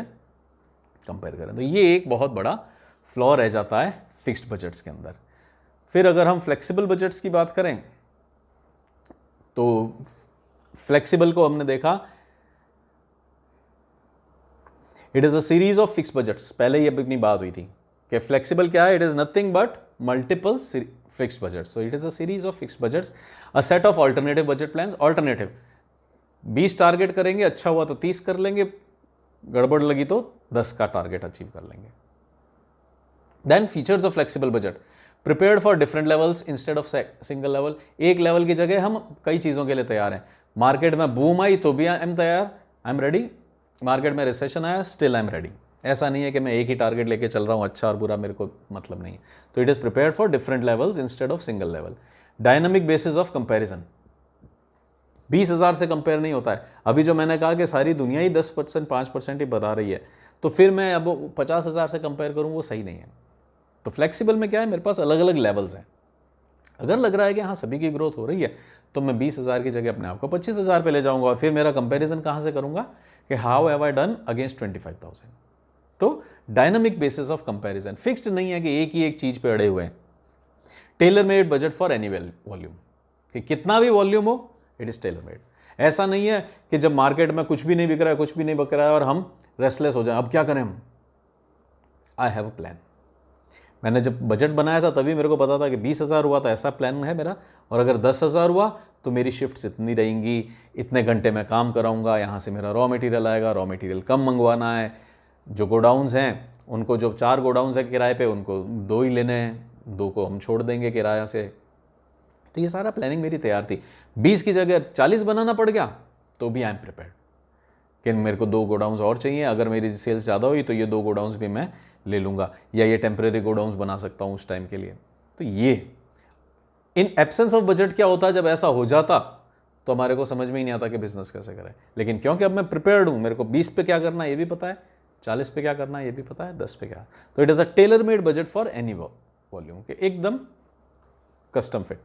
कंपेयर करें। तो ये एक बहुत बड़ा फ्लॉ रह जाता है फिक्स्ड बजट्स के अंदर। फिर अगर हम फ्लेक्सिबल बजट्स की बात करें तो फ्लेक्सिबल को हमने देखा, it is a series of fix budgets. पहले ही अपनी बात हुई थी कि फ्लेक्सिबल क्या है, it is nothing but multiple fixed budgets. So it is a series of fixed budgets, a set of alternative budget plans. Alternative 20 target करेंगे, अच्छा हुआ तो 30 कर लेंगे, गड़बड़ लगी तो 10 का टारगेट अचीव कर लेंगे। Then features of flexible budget, prepared for different levels instead of single level. एक लेवल की जगह हम कई चीज़ों के लिए तैयार हैं। मार्केट में बूम आई तो भी आई एम तैयार, आई एम रेडी। मार्केट में रिसेशन आया, स्टिल आई एम रेडी। ऐसा नहीं है कि मैं एक ही टारगेट लेके चल रहा हूँ, अच्छा और बुरा मेरे को मतलब नहीं है। तो it is prepared for different levels instead of single level. Dynamic basis of comparison, 20,000 से कंपेयर नहीं होता है। अभी जो मैंने कहा कि सारी दुनिया ही 10%, 5% ही बढ़ा रही है, तो फिर मैं अब 50,000 से कंपेयर करूँ, वो सही नहीं है। तो फ्लेक्सिबल में क्या है, मेरे पास अलग अलग लेवल्स हैं। अगर लग रहा है कि हाँ सभी की ग्रोथ हो रही है, तो मैं 20,000 की जगह अपने आप को 25,000 पे ले जाऊंगा। और फिर मेरा कंपैरिजन कहाँ से करूंगा कि how have I done against 25,000। तो dynamic basis of comparison, fixed नहीं है कि एक ही एक चीज पे अड़े हुए हैं। Tailor made budget for any volume, कि कितना भी वॉल्यूम हो, इट इज टेलर मेड। ऐसा नहीं है कि जब मार्केट में कुछ भी नहीं बिक रहा है, कुछ भी नहीं बिक रहा है और हम रेस्टलेस हो जाए, अब क्या करें हम। आई हैव अ प्लान। मैंने जब बजट बनाया था तभी मेरे को पता था कि 20,000 हुआ था, ऐसा प्लान है मेरा। और अगर 10,000 हुआ तो मेरी शिफ्ट्स इतनी रहेंगी, इतने घंटे मैं काम कराऊंगा, यहाँ से मेरा रॉ मटेरियल आएगा, रॉ मटेरियल कम मंगवाना है। जो गोडाउन्स हैं उनको, जो 4 गोडाउन्स हैं किराए पे, उनको 2 ही लेने हैं, 2 को हम छोड़ देंगे किराया से। तो ये सारा प्लानिंग मेरी तैयार थी। 20 की जगह 40 बनाना पड़ गया तो भी आई एम प्रिपेयर्ड कि मेरे को 2 गोडाउन्स और चाहिए। अगर मेरी सेल्स ज़्यादा हुई तो ये 2 गोडाउन्स भी मैं ले लूँगा, या ये टेम्परेरी गोडाउन्स बना सकता हूँ उस टाइम के लिए। तो ये इन एब्सेंस ऑफ बजट क्या होता है, जब ऐसा हो जाता तो हमारे को समझ में ही नहीं आता कि बिजनेस कैसे करें। लेकिन क्योंकि अब मैं प्रिपेयर्ड हूँ, मेरे को 20 पे क्या करना है ये भी पता है, 40 पे क्या करना है ये भी पता है, 10 पे क्या। तो it is a tailor made budget for any volume, के एकदम custom fit,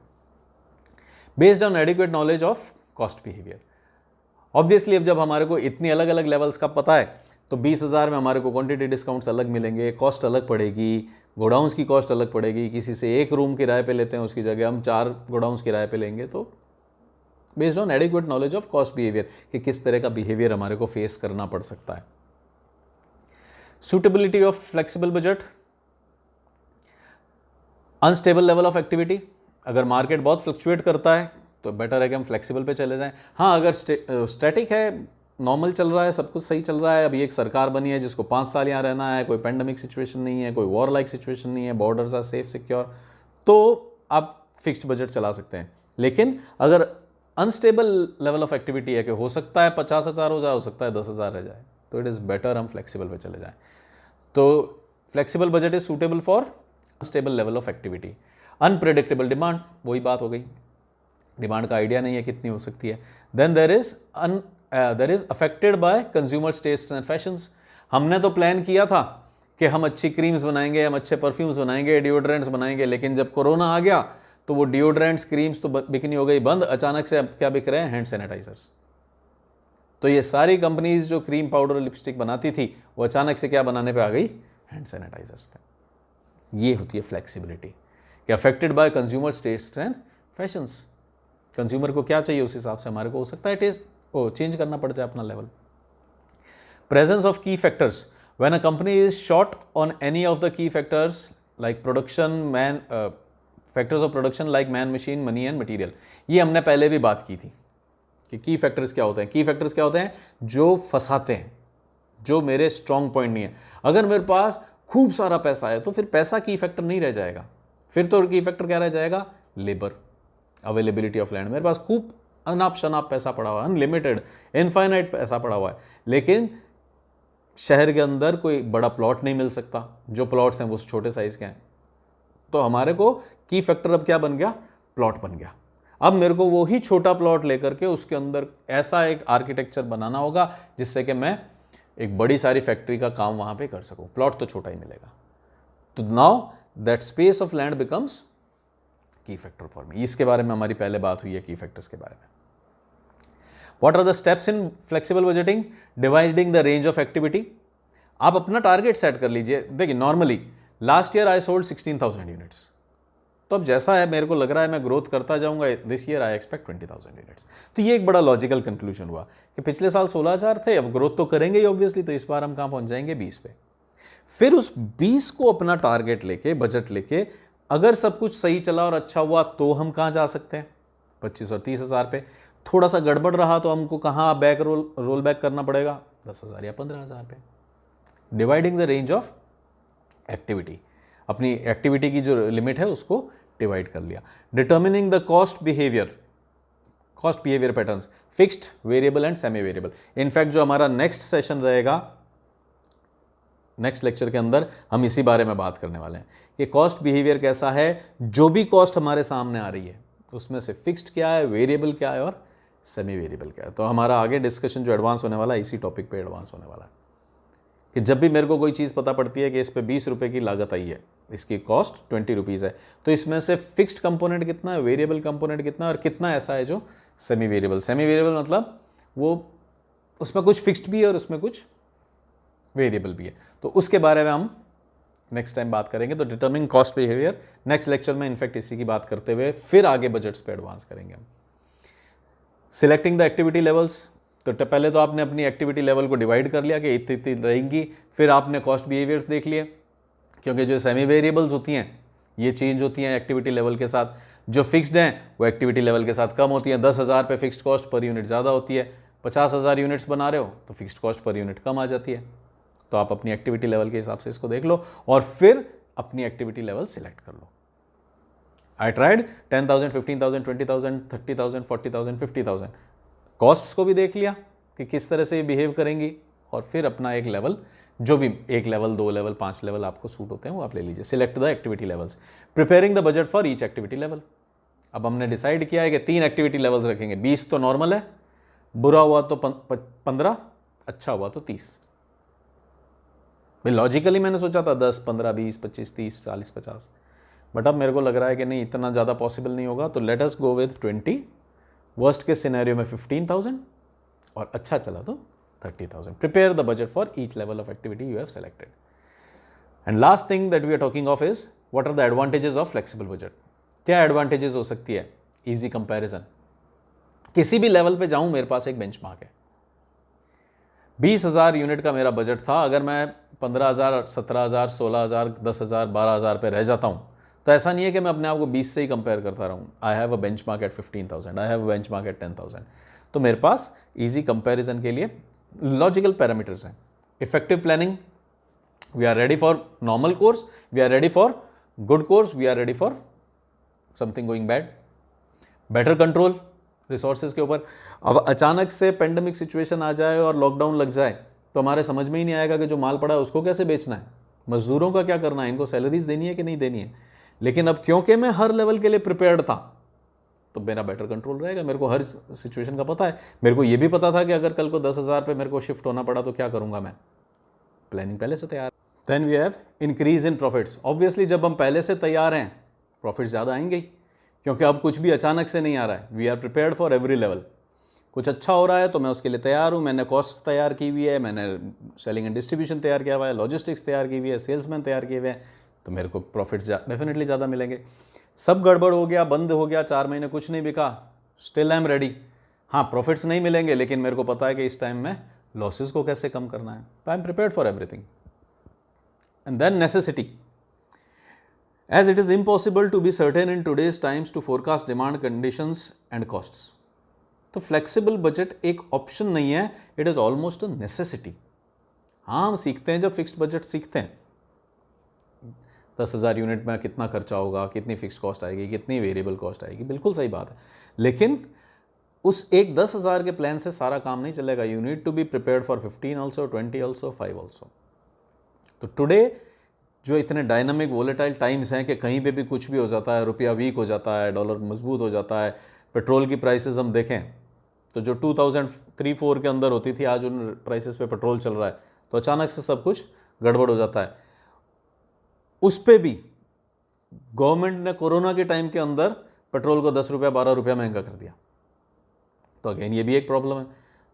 based on adequate knowledge of cost behaviour. Obviously अब जब हमारे को इतनी अलग अलग लेवल्स का पता है तो 20,000 में हमारे को क्वांटिटी डिस्काउंट्स अलग मिलेंगे, कॉस्ट अलग पड़ेगी, गोडाउंस की कॉस्ट अलग पड़ेगी। किसी से 1 रूम किराए पे लेते हैं, उसकी जगह हम 4 गोडाउंस किराए पे लेंगे। तो based on adequate knowledge of cost behaviour, कि किस तरह का बिहेवियर हमारे को फेस करना पड़ सकता है। Suitability of flexible budget, unstable level of activity. अगर मार्केट बहुत फ्लक्चुएट करता है तो बेटर है कि हम फ्लेक्सिबल पे चले जाएं। हाँ, अगर स्टैटिक है, नॉर्मल चल रहा है, सब कुछ सही चल रहा है, अभी एक सरकार बनी है जिसको 5 साल यहाँ रहना है, कोई पेंडेमिक सिचुएशन नहीं है, कोई वॉर लाइक सिचुएशन नहीं है, बॉर्डर्स आर सेफ सिक्योर, तो आप फिक्स्ड बजट चला सकते हैं। लेकिन अगर अनस्टेबल लेवल ऑफ एक्टिविटी है कि हो सकता है 50,000 हो जाए, हो सकता है 10,000 रह जाए, तो इट इज़ बेटर हम फ्लेक्सिबल पे चले जाएँ। तो flexible budget is suitable for unstable level of activity. Unpredictable demand, वही बात हो गई, डिमांड का आइडिया नहीं है कितनी हो सकती है। Then there is affected by consumers taste and fashions. हमने तो प्लान किया था कि हम अच्छी क्रीम्स बनाएंगे, हम अच्छे परफ्यूम्स बनाएंगे, डिओड्रेंट्स बनाएंगे, लेकिन जब कोरोना आ गया तो वो डिओड्रेंट्स, क्रीम्स तो बिकनी हो गई बंद। अचानक से अब क्या बिक रहे हैं, हैंड सैनिटाइजर्स। तो ये सारी कंपनीज जो क्रीम, पाउडर, लिपस्टिक बनाती थी, वो अचानक से क्या बनाने पे आ गई, हैंड सैनिटाइजर्स पे। ये होती है फ्लेक्सिबिलिटी, कि affected by consumers taste and fashions. Consumer को क्या चाहिए उस हिसाब से हमारे को हो सकता है टेस्ट चेंज करना पड़ जाए अपना लेवल। प्रेजेंस ऑफ की factors, when a company is short on any of the key factors like production, factors of production like man, machine, money and material. ये हमने पहले भी बात की थी कि की फैक्टर्स क्या होते हैं। की फैक्टर्स क्या होते हैं? जो फंसाते हैं, जो मेरे स्ट्रॉन्ग पॉइंट नहीं है। अगर मेरे पास खूब सारा पैसा है तो फिर पैसा की फैक्टर नहीं रह जाएगा, फिर तो की फैक्टर क्या रह जाएगा? Labour, availability of land. मेरे पास खूब अनाप शनाप पैसा पड़ा हुआ है, अनलिमिटेड इनफाइनाइट पैसा पड़ा हुआ है, लेकिन शहर के अंदर कोई बड़ा प्लॉट नहीं मिल सकता, जो प्लॉट्स हैं वो छोटे साइज के हैं। तो हमारे को की फैक्टर अब क्या बन गया? प्लॉट बन गया। अब मेरे को वो ही छोटा प्लॉट लेकर के उसके अंदर ऐसा एक आर्किटेक्चर बनाना होगा जिससे कि मैं एक बड़ी सारी फैक्ट्री का काम वहां पे कर सकूं। प्लॉट तो छोटा ही मिलेगा। तो now that space of land becomes की फैक्टर फॉर मी। इसके बारे में हमारी पहले बात हुई है की फैक्टर्स के बारे में। What are the steps in flexible budgeting? Dividing the range of activity. आप अपना टारगेट सेट कर लीजिए। देखिए normally last year I sold 16,000 units, तो अब जैसा है मेरे को लग रहा है मैं ग्रोथ करता जाऊंगा, this year I expect 20,000 units. तो ये एक बड़ा लॉजिकल कंक्लूजन हुआ कि पिछले साल 16,000 थे, अब ग्रोथ तो करेंगे ही ऑब्वियसली, तो इस बार हम कहां पहुंच जाएंगे? 20 पे। फिर उस 20 को अपना टारगेट लेके, बजट लेके, अगर सब कुछ सही चला और अच्छा हुआ तो हम कहां जा सकते हैं? 25 और 30,000 पे। थोड़ा सा गड़बड़ रहा तो हमको कहां बैक रोल बैक करना पड़ेगा? 10,000 या 15,000 पे। Dividing the range of activity, अपनी एक्टिविटी की जो लिमिट है उसको डिवाइड कर लिया। Determining the cost behaviour patterns, fixed, variable and semi variable. In fact जो हमारा नेक्स्ट सेशन रहेगा, नेक्स्ट लेक्चर के अंदर हम इसी बारे में बात करने वाले हैं कि कॉस्ट बिहेवियर कैसा है। जो भी कॉस्ट हमारे सामने आ रही है उसमें से फिक्स्ड क्या है, वेरिएबल क्या है और सेमी वेरिएबल क्या है। तो हमारा आगे डिस्कशन जो एडवांस होने वाला है इसी टॉपिक पे एडवांस होने वाला है कि जब भी मेरे को कोई चीज़ पता पड़ती है कि इस पे 20 रुपये की लागत आई है, इसकी कॉस्ट 20 रुपीज़ है, तो इसमें से फिक्स्ड कंपोनेंट कितना है, वेरिएबल कंपोनेंट कितना है और कितना ऐसा है जो सेमी वेरिएबल। सेमी वेरिएबल मतलब वो उसमें कुछ फिक्स्ड भी है और उसमें कुछ वेरिएबल भी है। तो उसके बारे में हम नेक्स्ट टाइम बात करेंगे। तो determining cost behaviour next lecture में इनफैक्ट इसी की बात करते हुए फिर आगे बजट्स पे एडवांस करेंगे हम। सिलेक्टिंग द एक्टिविटी लेवल्स, तो पहले तो आपने अपनी एक्टिविटी लेवल को डिवाइड कर लिया कि इतनी इतनी रहेंगी। फिर आपने कॉस्ट बिहेवियर्स देख लिए, क्योंकि जो सेमी वेरिएबल्स होती हैं ये चेंज होती हैं एक्टिविटी लेवल के साथ। जो फिक्स्ड हैं वो एक्टिविटी लेवल के साथ कम होती हैं। 10,000 पे फिक्स्ड कॉस्ट पर यूनिट ज़्यादा होती है, 50,000 यूनिट्स बना रहे हो तो फिक्स्ड कॉस्ट पर यूनिट कम आ जाती है। तो आप अपनी एक्टिविटी लेवल के हिसाब से इसको देख लो और फिर अपनी एक्टिविटी लेवल सिलेक्ट कर लो। I tried 10,000, 15,000, 20,000, 30,000, 40,000, 50,000। कॉस्ट्स को भी देख लिया कि किस तरह से ये बिहेव करेंगी और फिर अपना एक लेवल, जो भी 1 लेवल, 2 लेवल, 5 लेवल आपको सूट होते हैं वो आप ले लीजिए। Select the activity levels, preparing the budget for each activity level. अब हमने डिसाइड किया है कि 3 एक्टिविटी लेवल्स रखेंगे। 20 तो नॉर्मल है, बुरा हुआ तो 15, अच्छा हुआ तो 30। भाई लॉजिकली मैंने सोचा था 10, 15, 20, 25, 30, 40, 50, बट अब मेरे को लग रहा है कि नहीं, इतना ज़्यादा पॉसिबल नहीं होगा। तो let us go with 20, worst के सिनेरियो में 15,000 और अच्छा चला तो 30,000। Prepare the budget for each level of activity you have selected. And last thing that we are talking of is what are the advantages of flexible budget. क्या advantages हो सकती है? Easy comparison. किसी भी लेवल पे जाऊं मेरे पास एक बेंचमार्क है। 20,000 यूनिट का मेरा बजट था, अगर मैं 15,000, 17,000, 16,000, 10,000, 12,000 पे रह जाता हूँ तो ऐसा नहीं है कि मैं अपने आप को 20 से ही कंपेयर करता रहूँ। I have a benchmark at 15,000, I have a benchmark at 10,000। तो मेरे पास इजी कंपैरिजन के लिए लॉजिकल पैरामीटर्स हैं। Effective planning, we are ready for normal course, we are ready for good course, we are ready for something going bad. Better control resources के ऊपर। अब अचानक से पेंडेमिक सिचुएशन आ जाए और लॉकडाउन लग जाए तो हमारे समझ में ही नहीं आएगा कि जो माल पड़ा है उसको कैसे बेचना है, मजदूरों का क्या करना है, इनको सैलरीज देनी है कि नहीं देनी है। लेकिन अब क्योंकि मैं हर लेवल के लिए प्रिपेयर्ड था तो मेरा बेटर कंट्रोल रहेगा। मेरे को हर सिचुएशन का पता है। मेरे को ये भी पता था कि अगर कल को 10,000 पे मेरे को शिफ्ट होना पड़ा तो क्या करूंगा मैं, प्लानिंग पहले से तैयार। Then we have increase in profits. Obviously जब हम पहले से तैयार हैं प्रॉफिट ज़्यादा आएंगे ही, क्योंकि अब कुछ भी अचानक से नहीं आ रहा है। We are prepared for every level. कुछ अच्छा हो रहा है तो मैं उसके लिए तैयार हूँ। मैंने कॉस्ट तैयार की हुई है, मैंने सेलिंग एंड डिस्ट्रीब्यूशन तैयार किया हुआ है, लॉजिस्टिक्स तैयार की हुई है, सेल्समैन तैयार किए हुए हैं, तो मेरे को प्रॉफिट डेफिनेटली ज़्यादा मिलेंगे। सब गड़बड़ हो गया, बंद हो गया, 4 महीने कुछ नहीं बिका, स्टिल आई एम रेडी। हाँ प्रॉफिट्स नहीं मिलेंगे लेकिन मेरे को पता है कि इस टाइम में लॉसेस को कैसे कम करना है। I am prepared for everything. And then necessity, as it is impossible to be certain in today's times to forecast demand conditions and costs. तो फ्लेक्सिबल बजट एक ऑप्शन नहीं है, it is almost a necessity. हाँ, हम सीखते हैं जब fixed budget सीखते हैं 10,000 यूनिट में कितना खर्चा होगा, कितनी फिक्स कॉस्ट आएगी, कितनी वेरिएबल कॉस्ट आएगी, बिल्कुल सही बात है। लेकिन उस एक 10,000 के प्लान से सारा काम नहीं चलेगा। You need to be prepared for 15 also, 20 also, 5 also. तो टुडे जो इतने डायनामिक वोलेटाइल टाइम्स हैं कि कहीं पे भी कुछ भी हो जाता है, रुपया वीक हो जाता है, डॉलर मजबूत हो जाता है, पेट्रोल की प्राइसेस हम देखें तो जो 2003-04 के अंदर होती थी, आज उन प्राइसेस पे पेट्रोल चल रहा है, तो अचानक से सब कुछ गड़बड़ हो जाता है। उस पे भी गवर्नमेंट ने कोरोना के टाइम के अंदर पेट्रोल को 10 रुपया 12 रुपया महंगा कर दिया, तो अगेन ये भी एक प्रॉब्लम है।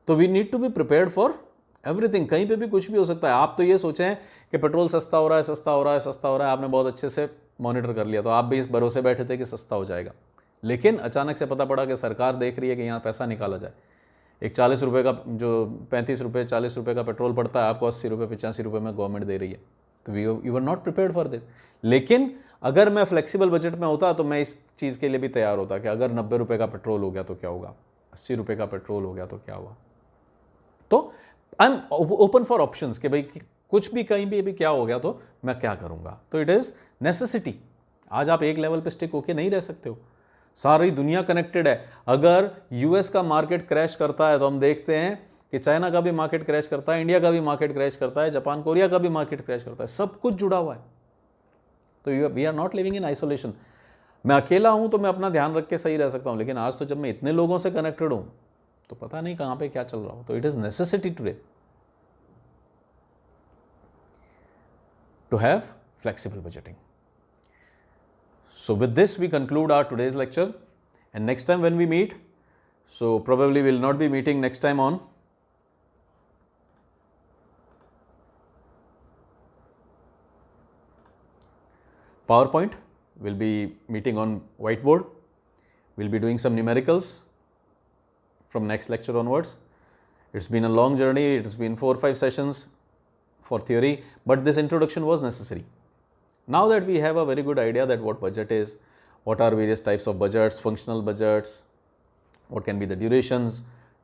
तो we need to be prepared for everything, कहीं पे भी कुछ भी हो सकता है। आप तो ये सोचें कि पेट्रोल सस्ता हो रहा है, सस्ता हो रहा है, सस्ता हो रहा है, आपने बहुत अच्छे से मॉनिटर कर लिया, तो आप भी इस भरोसे बैठे थे कि सस्ता हो जाएगा। लेकिन अचानक से पता पड़ा कि सरकार देख रही है कि यहाँ पैसा निकाला जाए। एक 40 रुपये का, जो 35 रुपये 40 रुपये का पेट्रोल पड़ता है, आपको 80 रुपये 85 रुपये में गवर्नमेंट दे रही है, तो you are not prepared for this. लेकिन अगर मैं फ्लेक्सिबल बजट में होता तो मैं इस चीज़ के लिए भी तैयार होता कि अगर 90 रुपये का पेट्रोल हो गया तो क्या होगा, 80 रुपये का पेट्रोल हो गया तो क्या हुआ। तो I am open for options कि भाई कुछ भी कहीं भी क्या हो गया तो मैं क्या करूँगा। तो इट इज़ नेसेसिटी। आज आप एक लेवल पे स्टिक होके नहीं रह सकते हो, सारी दुनिया कनेक्टेड है। अगर यूएस का मार्केट क्रैश करता है तो हम देखते हैं कि चाइना का भी मार्केट क्रैश करता है, इंडिया का भी मार्केट क्रैश करता है, जापान कोरिया का भी मार्केट क्रैश करता है, सब कुछ जुड़ा हुआ है। तो we are not living in isolation. मैं अकेला हूं तो मैं अपना ध्यान रख के सही रह सकता हूं, लेकिन आज तो जब मैं इतने लोगों से कनेक्टेड हूं तो पता नहीं कहां पे क्या चल रहा हो। तो it is necessity today to have flexible budgeting. So with this we conclude our today's lecture, and next time when we meet, so probably we will not be meeting next time on PowerPoint, we'll be meeting on whiteboard, we'll be doing some numericals from next lecture onwards. It's been a long journey, it's been 4-5 sessions for theory, but this introduction was necessary. Now that we have a very good idea that what budget is, what are various types of budgets, functional budgets, what can be the durations,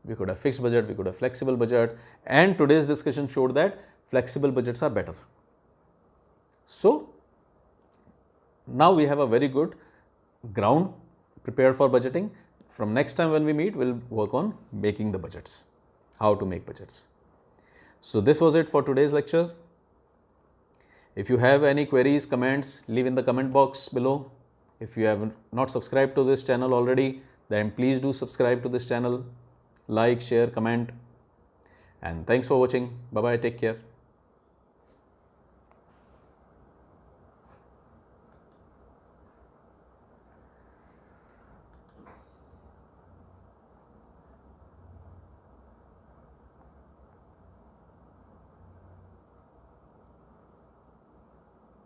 we could have fixed budget, we could have flexible budget, and today's discussion showed that flexible budgets are better. So now we have a very good ground prepared for budgeting. From next time when we meet, we'll work on making the budgets, how to make budgets. So this was it for today's lecture. If you have any queries, comments, leave in the comment box below. If you have not subscribed to this channel already, then please do subscribe to this channel, like, share, comment, and thanks for watching. Bye bye, take care.